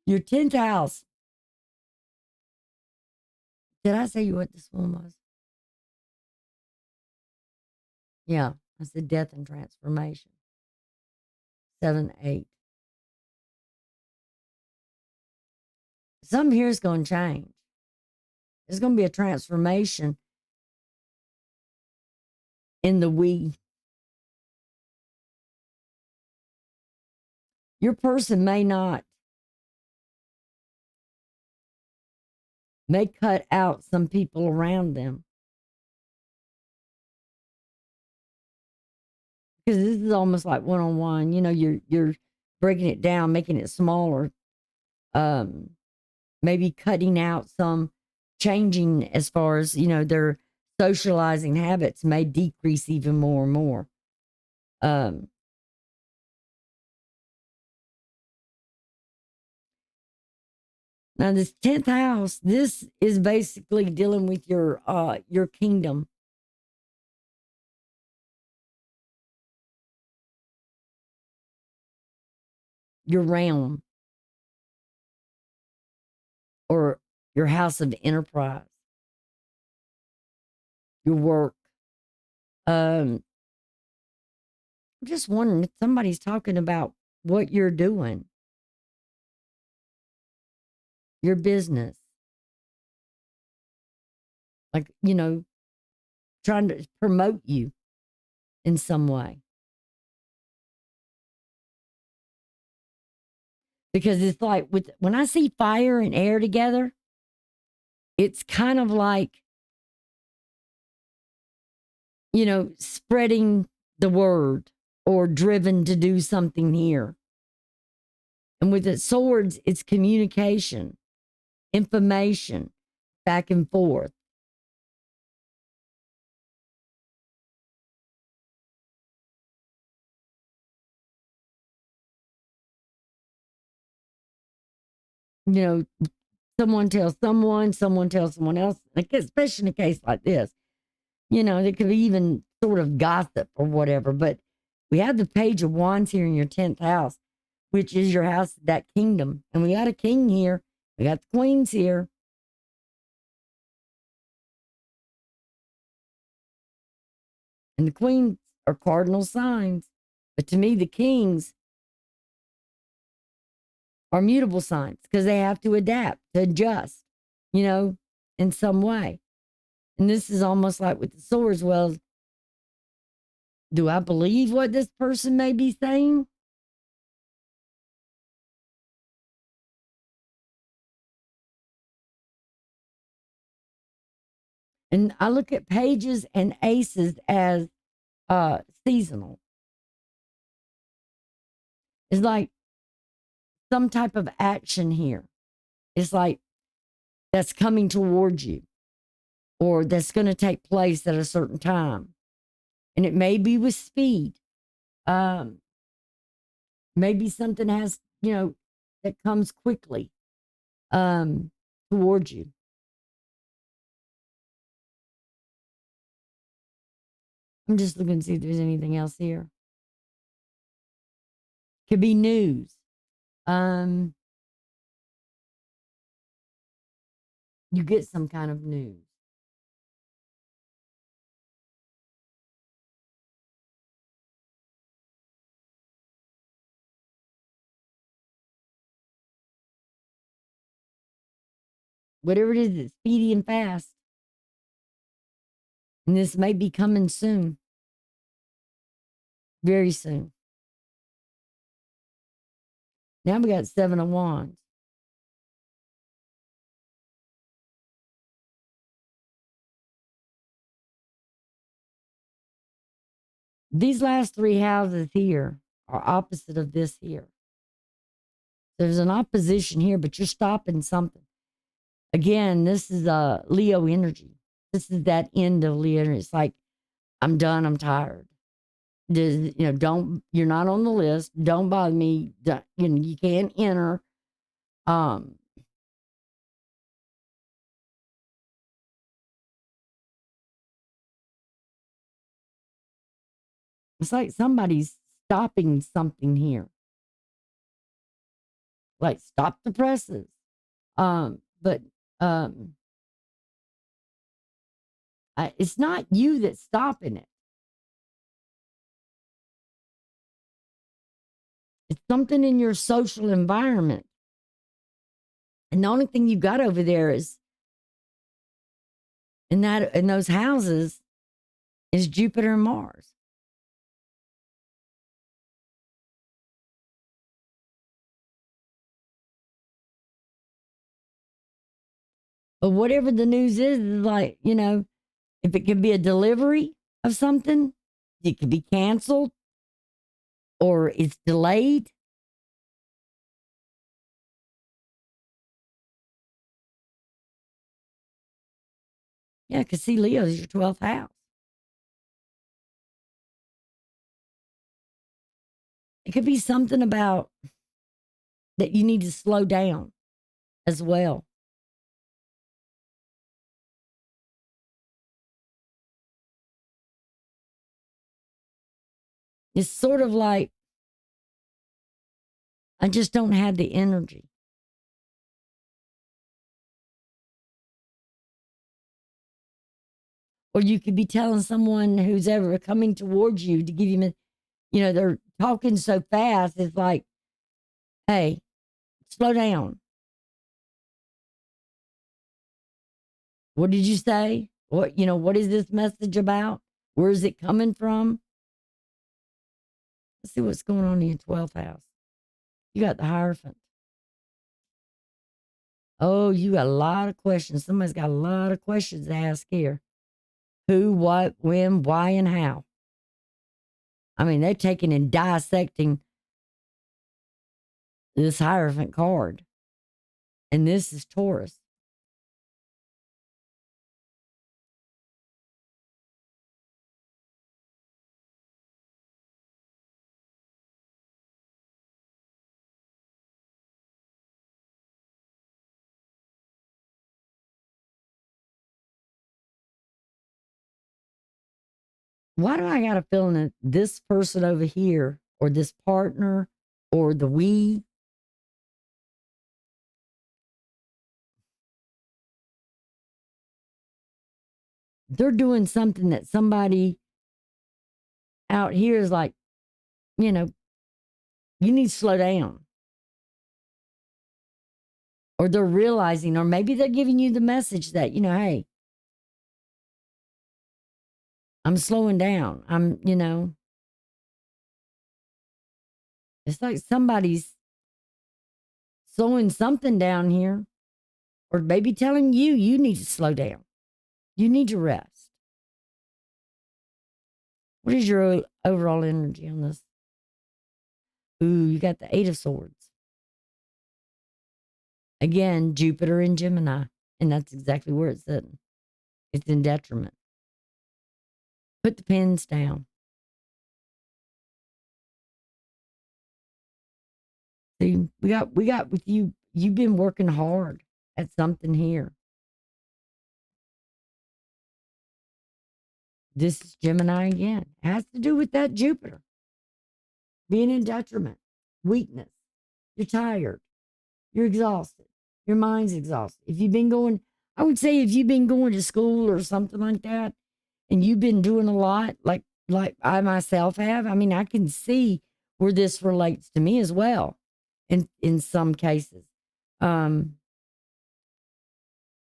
Speaker 1: Your 10th house. Did I say you what this one was? Yeah, I said death and transformation. 7, 8. Something here is going to change. There's going to be a transformation in the we. Your person may cut out some people around them. Because this is almost like one-on-one. You're breaking it down, making it smaller. Maybe cutting out some, changing as far as, their socializing habits may decrease even more and more. Now this 10th house, this is basically dealing with your kingdom. Your realm, or your house of enterprise, your work. I'm just wondering if somebody's talking about what you're doing, your business, like, trying to promote you in some way. Because it's like when I see fire and air together, it's kind of like, spreading the word or driven to do something here. And with the swords, it's communication, information, back and forth. You know, someone tells someone, someone tells someone else, especially in a case like this. You know, there could be even sort of gossip or whatever. But we have the Page of Wands here in your 10th house, which is your house, that kingdom. And we got a king here. We got the queens here. And the queens are cardinal signs. But to me, the kings are mutable signs because they have to adapt, to adjust, you know, in some way. And this is almost like with the swords. Well, do I believe what this person may be saying? And I look at pages and aces as seasonal. It's like some type of action here. It's like that's coming towards you or that's going to take place at a certain time. And it may be with speed. Maybe something has, you know, that comes quickly towards you. I'm just looking to see if there's anything else here. Could be news. You get some kind of news. Whatever it is, it's speedy and fast. And this may be coming soon. Very soon. Now we got 7 of Wands. These last 3 houses here are opposite of this here. There's an opposition here, but you're stopping something. Again, this is a Leo energy. This is that end of Leo energy. It's like, I'm done. I'm tired. You know, you're not on the list. Don't bother me. You know, you can't enter. It's like somebody's stopping something here. Like, stop the presses. But it's not you that's stopping it. It's something in your social environment. And the only thing you got over there is in those houses is Jupiter and Mars. But whatever the news is like, you know, if it could be a delivery of something, it could be canceled or it's delayed. Yeah, because see, Leo is your 12th house. It could be something about that you need to slow down as well. It's sort of like, I just don't have the energy. Or you could be telling someone who's ever coming towards you to give you, you know, they're talking so fast. It's like, hey, slow down. What did you say? What is this message about? Where is it coming from? Let's see what's going on in your 12th house. You got the Hierophant. Oh, you got a lot of questions. Somebody's got a lot of questions to ask here. Who, what, when, why, and how. I mean, they're taking and dissecting this Hierophant card. And this is Taurus. Why do I got a feeling that this person over here, or this partner, or the we, they're doing something that somebody out here is like, you know, you need to slow down. Or they're realizing, or maybe they're giving you the message that, hey, I'm slowing down. It's like somebody's slowing something down here, or maybe telling you need to slow down. You need to rest. What is your overall energy on this? Ooh, you got the Eight of Swords. Again, Jupiter in Gemini. And that's exactly where it's sitting. It's in detriment. Put the pens down. See, we got with you. You've been working hard at something here. This is Gemini again. It has to do with that Jupiter being in detriment, weakness. You're tired. You're exhausted. Your mind's exhausted. If you've been going, I would say if you've been going to school or something like that, and you've been doing a lot, like I myself have, I mean, I can see where this relates to me as well in some cases.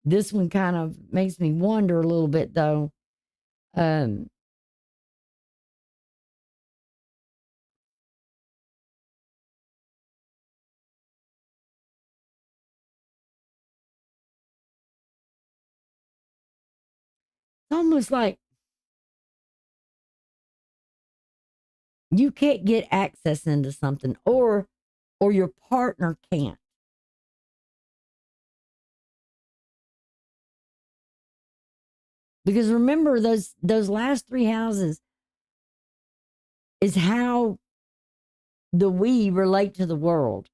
Speaker 1: This one kind of makes me wonder a little bit though. It's almost like you can't get access into something, or your partner can't. Because remember, those last three houses is how the we relate to the world.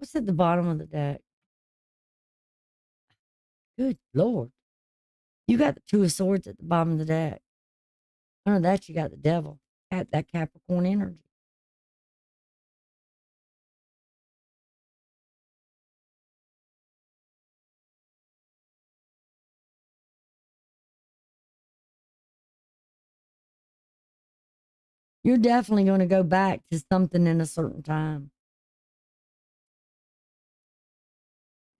Speaker 1: What's at the bottom of the deck? Good Lord. You got the Two of Swords at the bottom of the deck. Under that, you got the Devil at that Capricorn energy. You're definitely going to go back to something in a certain time.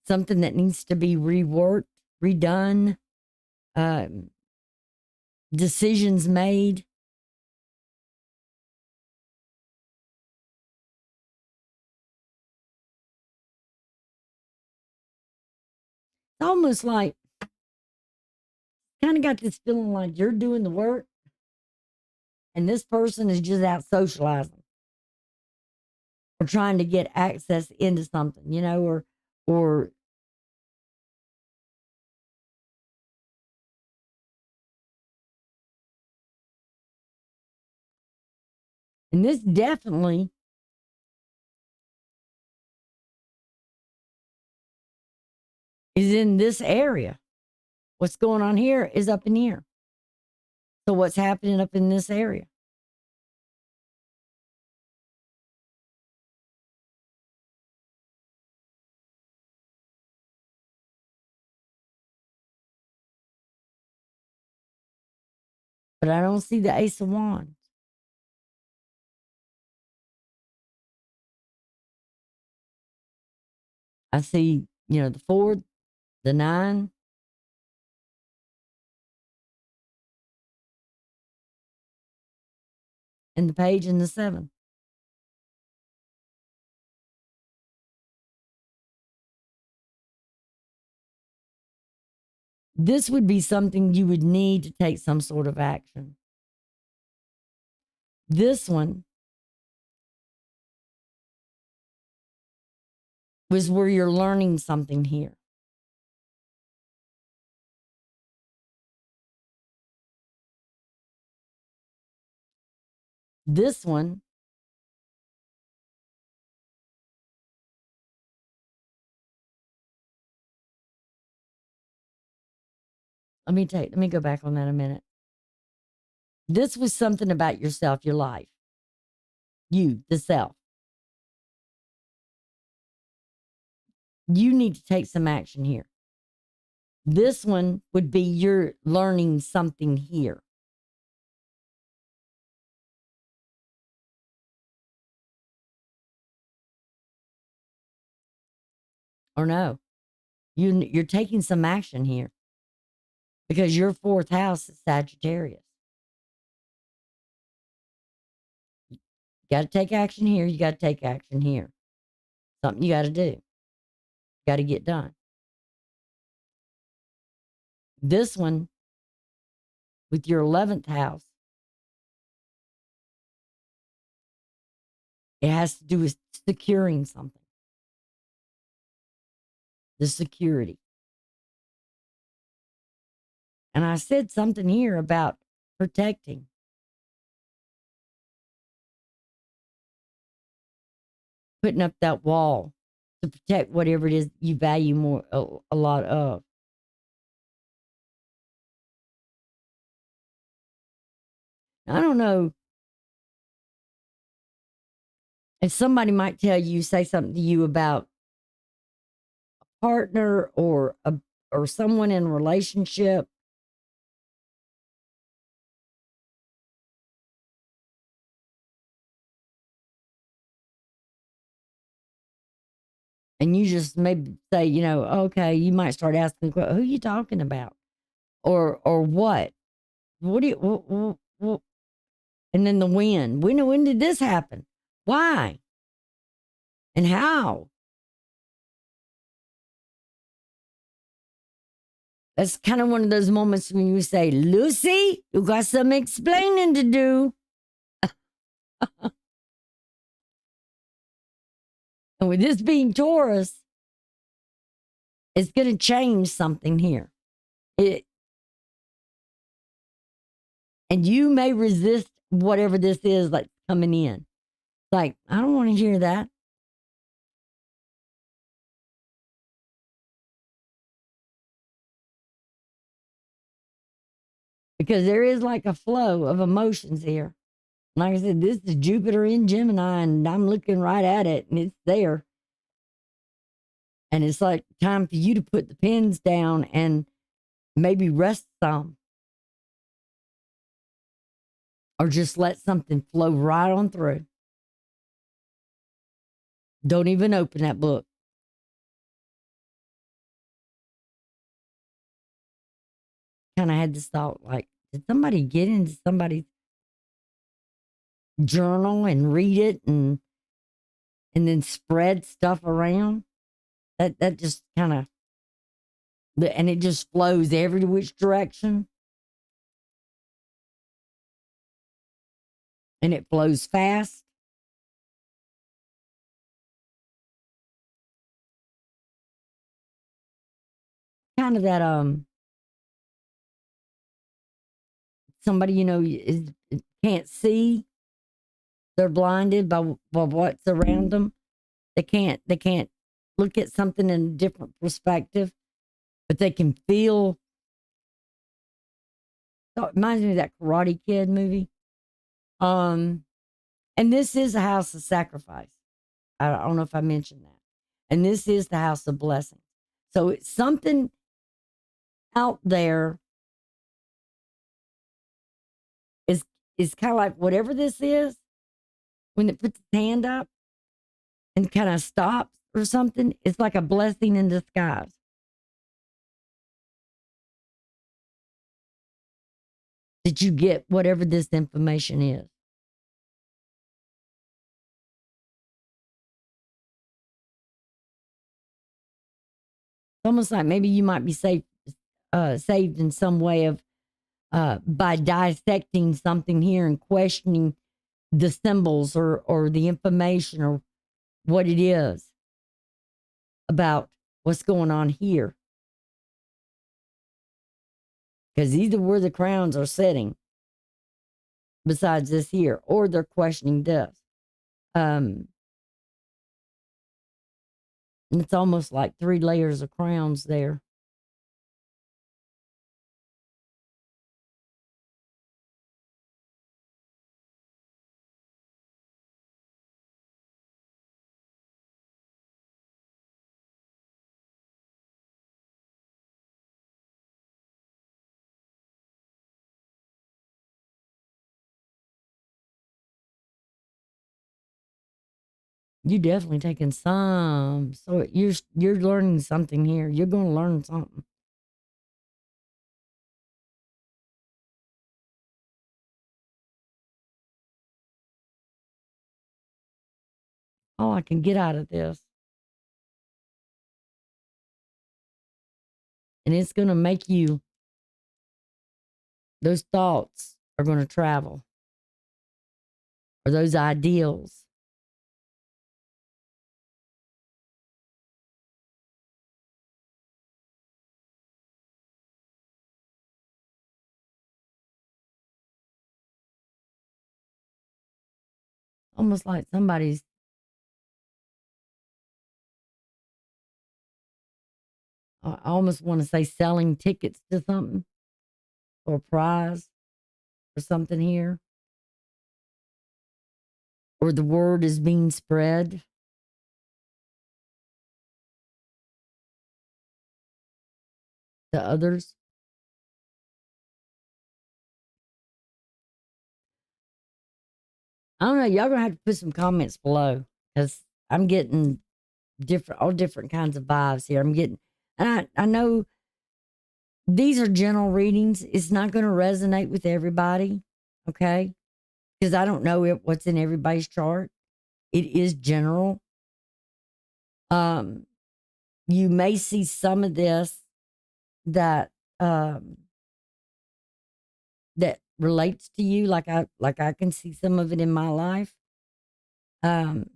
Speaker 1: Something that needs to be reworked, redone, decisions made. It's almost like, kind of got this feeling like you're doing the work and this person is just out socializing or trying to get access into something, or and this definitely is in this area. What's going on here is up in here. So what's happening up in this area? But I don't see the Ace of Wands. I see, the 4, the 9. and the page and the 7. This would be something you would need to take some sort of action. This one was where you're learning something here. This one let me go back on that a minute. This was something about yourself, your life. You, the self. You need to take some action here. This one would be you're learning something here. Or no, you're taking some action here because your 4th house is Sagittarius. You got to take action here. You got to take action here. Something you got to do. Got to get done. This one with your 11th house, it has to do with securing something. The security. And I said something here about protecting. Putting up that wall to protect whatever it is you value more, a lot of. I don't know if somebody might say something to you about a partner or someone in a relationship. And you just maybe say, okay, you might start asking, who are you talking about? Or what? What do you, what? And then the when did this happen? Why? And how? That's kind of one of those moments when you say, Lucy, you got some explaining to do. And with this being Taurus, it's going to change something here. And you may resist whatever this is like coming in. Like, I don't want to hear that. Because there is like a flow of emotions here. Like I said, this is Jupiter in Gemini, and I'm looking right at it, and it's there. And it's like time for you to put the pens down and maybe rest some. Or just let something flow right on through. Don't even open that book. Kind of had this thought, like, did somebody get into somebody's journal and read it and then spread stuff around? That just kind of, and it just flows every which direction. And it flows fast. Kind of that somebody can't see. They're blinded by what's around them. They can't look at something in a different perspective, but they can feel. It reminds me of that Karate Kid movie. And this is a house of sacrifice. I don't know if I mentioned that. And this is the house of blessings. So it's something out there is kind of like whatever this is, when it puts its hand up and kind of stops or something, it's like a blessing in disguise. That you get whatever this information is. almost like maybe you might be saved in some way of by dissecting something here and questioning the symbols or the information or what it is about what's going on here. Because these are where the crowns are sitting, besides this here, or they're questioning this. And it's almost like 3 layers of crowns there. You definitely taking some. So you're learning something here. You're going to learn something. Oh, I can get out of this. And it's going to make you, those thoughts are going to travel, or those ideals. Almost like somebody's, I almost want to say selling tickets to something or a prize or something here. Or the word is being spread. To others. I don't know. Y'all gonna have to put some comments below because I'm getting all different kinds of vibes here. I'm getting, and I know these are general readings. It's not going to resonate with everybody, okay? Because I don't know what's in everybody's chart. It is general. You may see some of this that that relates to you, like I can see some of it in my life. Some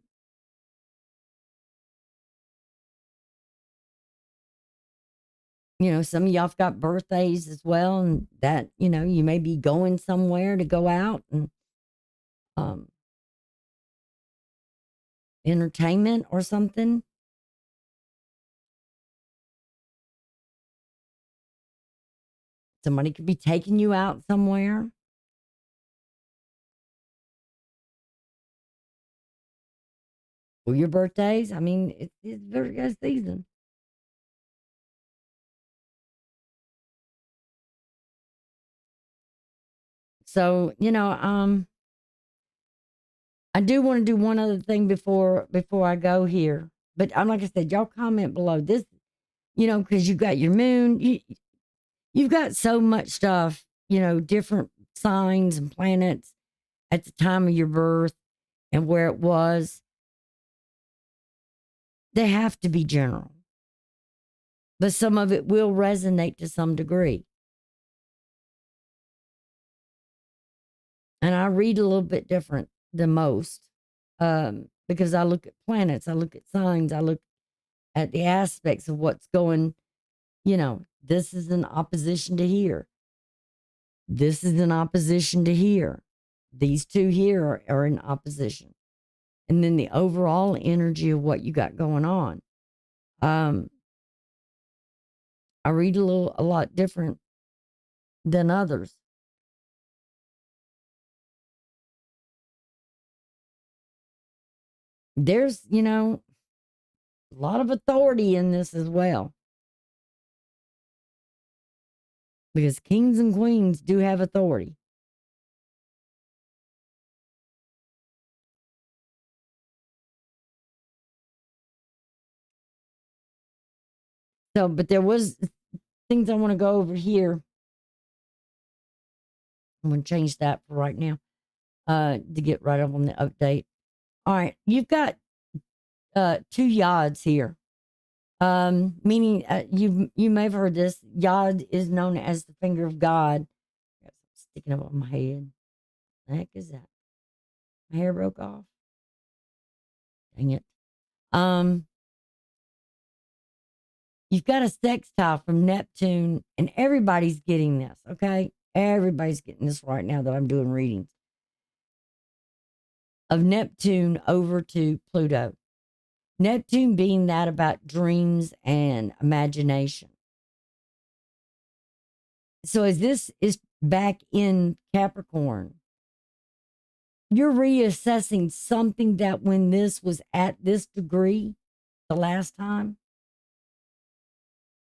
Speaker 1: of y'all have got birthdays as well, and that, you may be going somewhere to go out and entertainment or something. Somebody could be taking you out somewhere. For your birthdays. I mean, it's Virgo season. So, I do want to do one other thing before I go here. But I'm like I said, y'all comment below this, because you got your moon. You've got so much stuff, different signs and planets at the time of your birth and where it was. They have to be general. But some of it will resonate to some degree. And I read a little bit different than most because I look at planets, I look at signs, I look at the aspects of what's going, this is in opposition to here. This is in opposition to here. These two here are in opposition. And then the overall energy of what you got going on. I read a lot different than others. There's, a lot of authority in this as well. Because kings and queens do have authority. So, but there was things I want to go over here. I'm going to change that for right now to get right up on the update. All right. You've got 2 yads here. Meaning you may have heard this. Yod is known as the finger of God. Got something sticking up on my head. The heck is that? My hair broke off. Dang it. You've got a sextile from Neptune, and everybody's getting this, okay? Everybody's getting this right now that I'm doing readings of Neptune over to Pluto. Neptune being that about dreams and imagination. So as this is back in Capricorn, you're reassessing something that when this was at this degree the last time.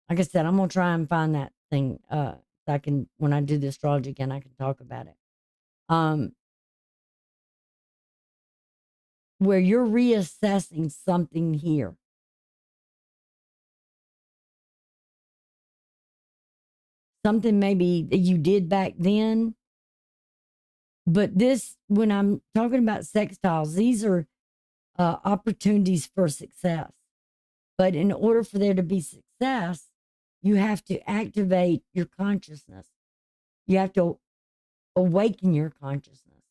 Speaker 1: Like I said, I'm going to try and find that thing. So I can, when I do the astrology again, I can talk about it. Where you're reassessing something here. Something maybe that you did back then. But this, when I'm talking about sextiles, these are opportunities for success. But in order for there to be success, you have to activate your consciousness. You have to awaken your consciousness.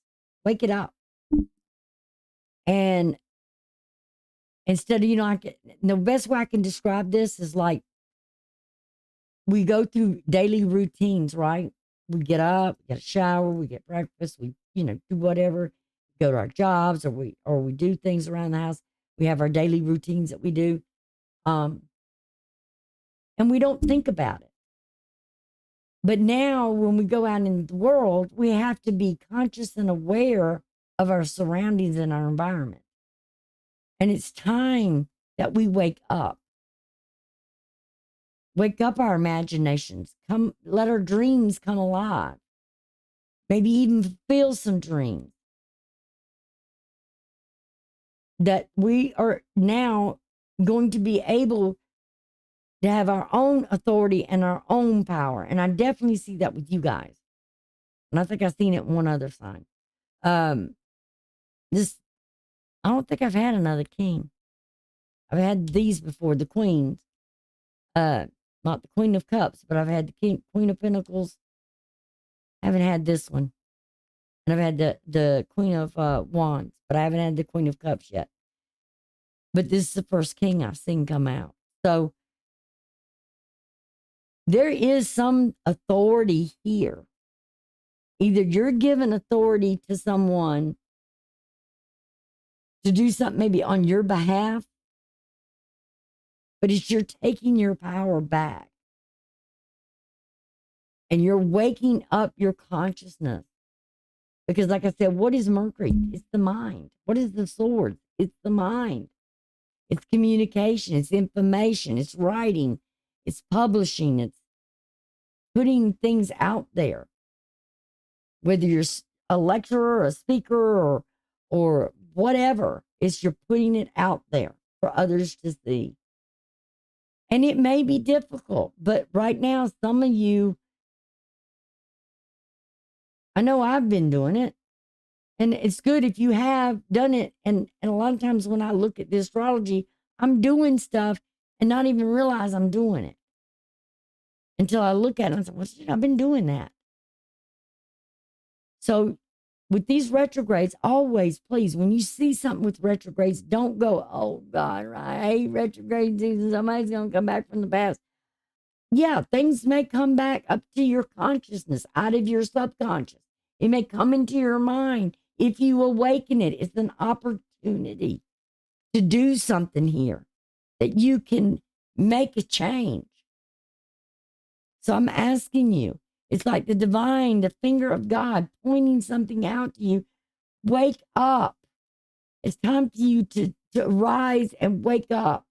Speaker 1: Wake it up. And instead of, the best way I can describe this is like we go through daily routines, right? We get up, we get a shower, we get breakfast, we, do whatever, go to our jobs, or we do things around the house. We have our daily routines that we do. And we don't think about it. But now when we go out in the world, we have to be conscious and aware of our surroundings and our environment. And it's time that we wake up. Wake up our imaginations. Let our dreams come alive. Maybe even fulfill some dreams. That we are now going to be able to have our own authority and our own power. And I definitely see that with you guys. And I think I've seen it in one other sign. I don't think I've had another king. I've had these before, the queens. Not the Queen of Cups, but I've had the Queen of Pentacles. I haven't had this one. And I've had the Queen of Wands, but I haven't had the Queen of Cups yet. But this is the first king I've seen come out. So there is some authority here. Either you're giving authority to someone to do something maybe on your behalf, but it's you're taking your power back. And you're waking up your consciousness. Because like I said, what is Mercury? It's the mind. What is the sword? It's the mind. It's communication. It's information. It's writing. It's publishing. It's putting things out there. Whether you're a lecturer or a speaker or whatever, it's you're putting it out there for others to see. And it may be difficult, but right now, some of you, I know I've been doing it. And it's good if you have done it. And a lot of times when I look at the astrology, I'm doing stuff and not even realize I'm doing it. Until I look at it and say, well, shit, I've been doing that. So with these retrogrades, always, please, when you see something with retrogrades, don't go, oh, God, I hate retrograde season. Somebody's going to come back from the past. Yeah, things may come back up to your consciousness, out of your subconscious. It may come into your mind. If you awaken it, it's an opportunity to do something here that you can make a change. So I'm asking you, it's like the divine, the finger of God pointing something out to you. Wake up. It's time for you to rise and wake up.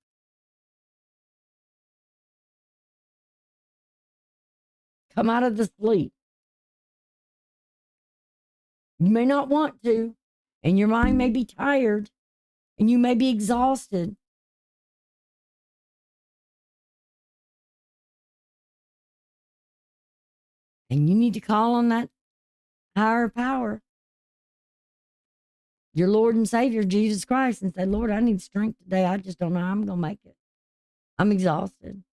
Speaker 1: Come out of the sleep. You may not want to, and your mind may be tired, and you may be exhausted. And you need to call on that higher power, your Lord and Savior, Jesus Christ, and say, Lord, I need strength today. I just don't know how I'm going to make it. I'm exhausted.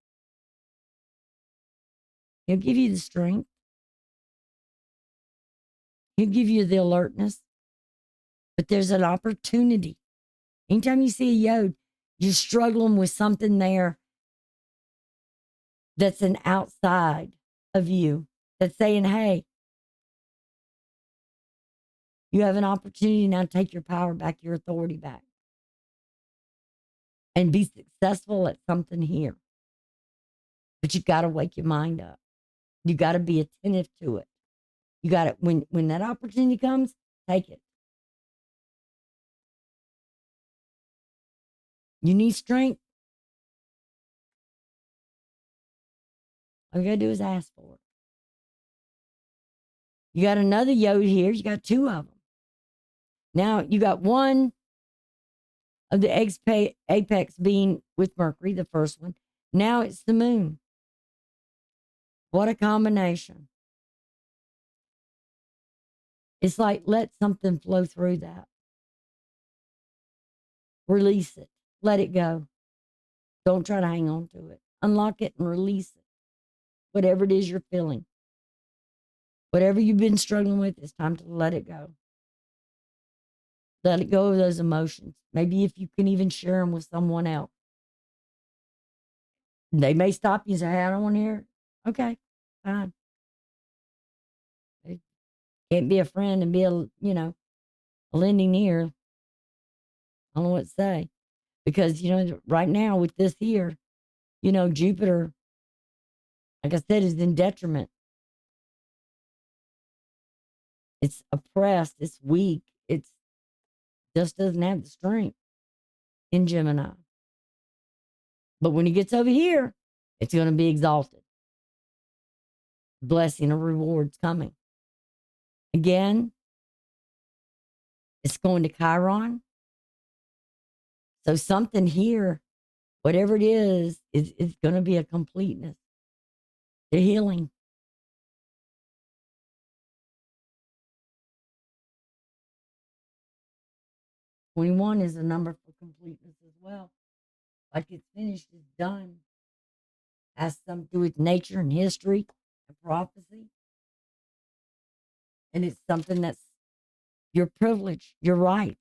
Speaker 1: He'll give you the strength. He'll give you the alertness. But there's an opportunity. Anytime you see a yod, you're struggling with something there that's an outside of you that's saying, hey, you have an opportunity now to take your power back, your authority back, and be successful at something here. But you got to wake your mind up. You got to be attentive to it. You got to, when that opportunity comes, take it. You need strength. All you got to do is ask for it. You got another yod here. You got two of them. Now you got one of the apex being with Mercury, the first one. Now it's the moon. What a combination. It's like, let something flow through that. Release it. Let it go. Don't try to hang on to it. Unlock it and release it. Whatever it is you're feeling. Whatever you've been struggling with, it's time to let it go. Let it go of those emotions. Maybe if you can even share them with someone else. They may stop you and say, hey, I don't want to hear it. Okay, fine. They can't be a friend and be a lending ear. I don't know what to say. Because, right now with this here, Jupiter, like I said, is in detriment. It's oppressed. It's weak. It's just doesn't have the strength in Gemini. But when he gets over here, it's going to be exalted. Blessing or rewards coming. Again, it's going to Chiron. So something here, whatever it is going to be a completeness. The healing. "21 is a number for completeness as well. Like it's finished, it's done. Has something to do with nature and history and prophecy. And it's something that's your privilege, your rights.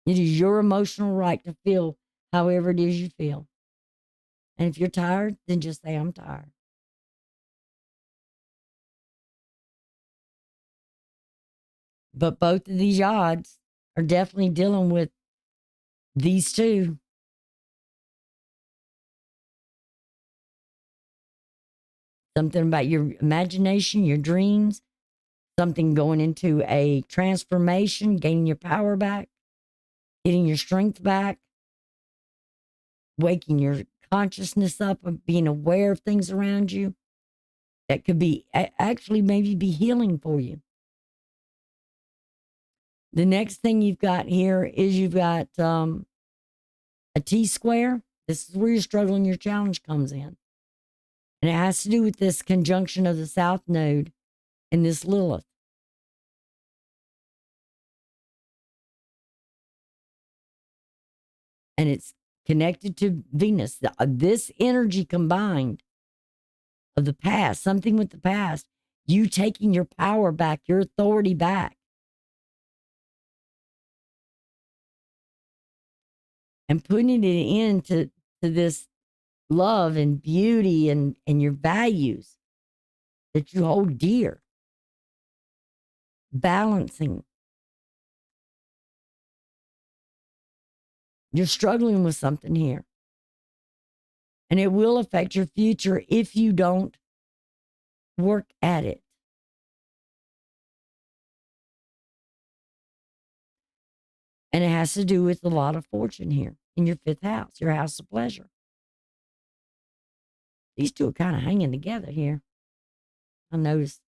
Speaker 1: It is your emotional right to feel however it is you feel. And if you're tired, then just say, I'm tired. But both of these odds are definitely dealing with these two. Something about your imagination, your dreams, something going into a transformation, gaining your power back, getting your strength back, waking your consciousness up of being aware of things around you. That could be actually maybe be healing for you. The next thing you've got here is you've got a T-square. This is where your struggle and your challenge comes in. And it has to do with this conjunction of the South Node and this Lilith. And it's connected to Venus. This energy combined of the past, something with the past, you taking your power back, your authority back. And putting it into this love and beauty and your values that you hold dear. Balancing. You're struggling with something here. And it will affect your future if you don't work at it. And it has to do with a lot of fortune here in your fifth house, your house of pleasure. These two are kind of hanging together here. I noticed.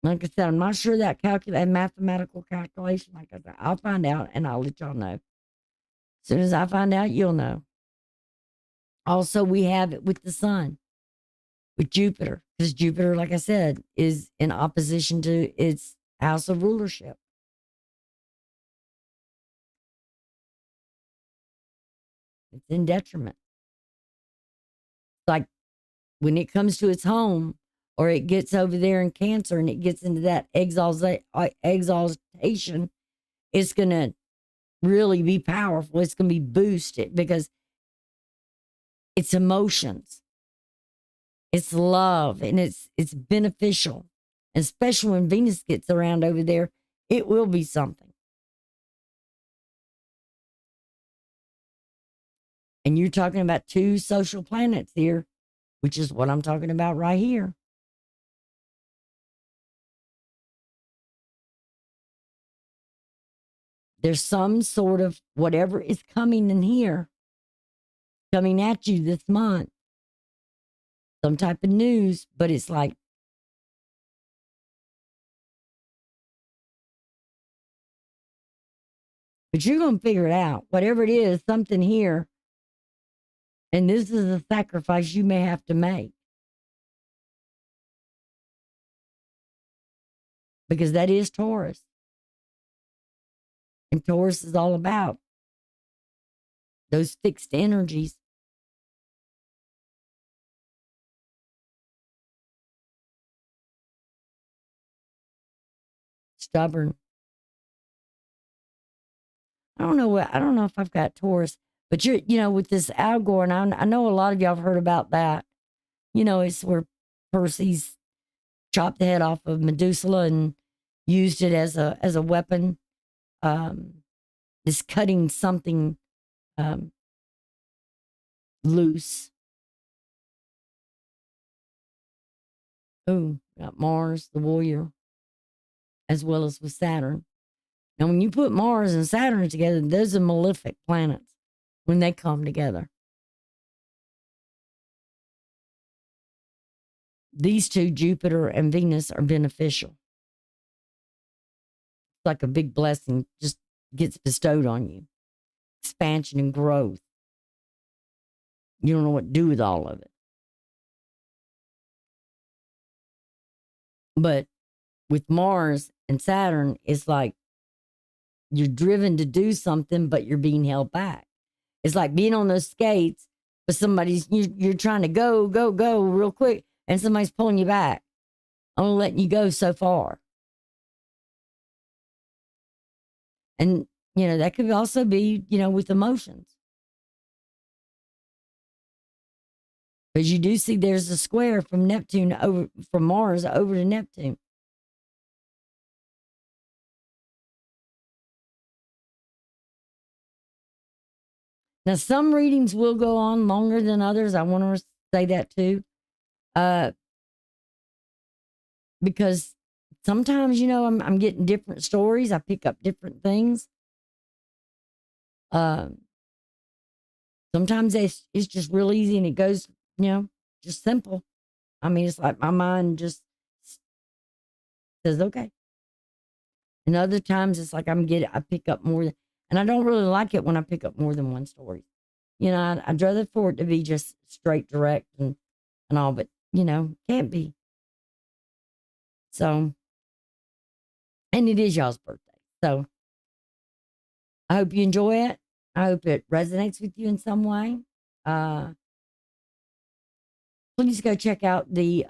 Speaker 1: Like I said, I'm not sure that mathematical calculation. Like I said, I'll find out and I'll let y'all know. As soon as I find out, you'll know. Also, we have it with the sun, with Jupiter, because Jupiter, like I said, is in opposition to its house of rulership. It's in detriment. Like when it comes to its home, or it gets over there in Cancer and it gets into that exaltation, it's going to really be powerful. It's going to be boosted because it's emotions, it's love, and it's beneficial. And especially when Venus gets around over there, it will be something. And you're talking about 2 social planets here, which is what I'm talking about right here. There's some sort of whatever is coming in here, coming at you this month, some type of news, but it's like, but you're going to figure it out. Whatever it is, something here. And this is a sacrifice you may have to make. Because that is Taurus. And Taurus is all about those fixed energies. Stubborn. I don't know if I've got Taurus, but with this Algor, and I know a lot of y'all have heard about that. It's where Perseus chopped the head off of Medusa and used it as a weapon. Is cutting something loose. Oh, got Mars, the warrior, as well as with Saturn. Now, when you put Mars and Saturn together, those are malefic planets when they come together. These 2, Jupiter and Venus, are beneficial. It's like a big blessing just gets bestowed on you. Expansion and growth. You don't know what to do with all of it. But with Mars and Saturn, it's like you're driven to do something, but you're being held back. It's like being on those skates, but you're trying to go real quick, and somebody's pulling you back, only letting you go so far. And, that could also be, with emotions. But you do see there's a square from Mars over to Neptune. Now, some readings will go on longer than others. I want to say that too. Because sometimes, I'm getting different stories. I pick up different things. Sometimes it's just real easy and it goes, just simple. I mean, it's like my mind just says, okay. And other times it's like I pick up more, and I don't really like it when I pick up more than one story. I'd rather for it to be just straight, direct, and all, but can't be. So, and it is y'all's birthday. So I hope you enjoy it. I hope it resonates with you in some way. Please go check out the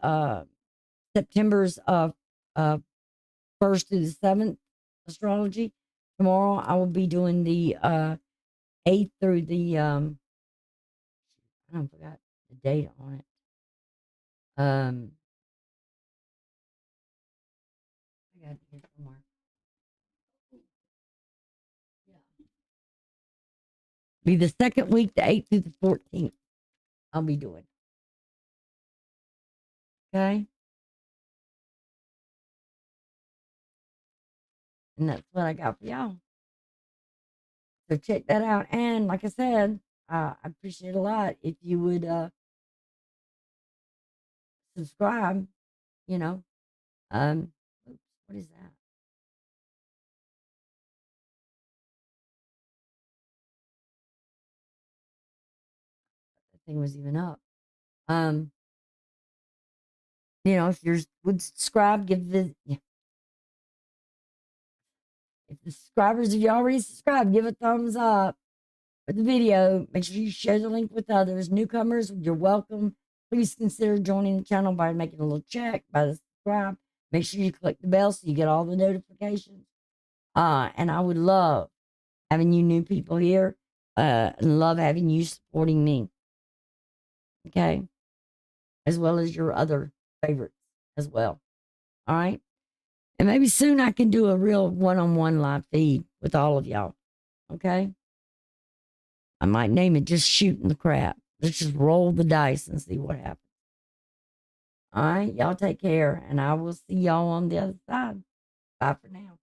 Speaker 1: September's 1st through the 7th astrology. Tomorrow I will be doing the 8th through the I forgot the date on it. I got it here somewhere. Yeah. Be the second week, the 8th through the 14th. I'll be doing. Okay. And that's what I got for y'all. So check that out. And like I said, I appreciate a lot if you would subscribe, you know. Oops, what is that? That thing was even up. If you would subscribe, give the if the subscribers, if you already subscribed, give a thumbs up. the video. Make sure you share the link with others. Newcomers, you're welcome. Please consider joining the channel by making a little check, by the subscribe. Make sure you click the bell so you get all the notifications. And I would love having you new people here. And love having you supporting me. Okay. As well as your other favorites as well. All right. And maybe soon I can do a real one-on-one live feed with all of y'all. Okay. I might name it just shooting the crap. Let's just roll the dice and see what happens. All right. Y'all take care. And I will see y'all on the other side. Bye for now.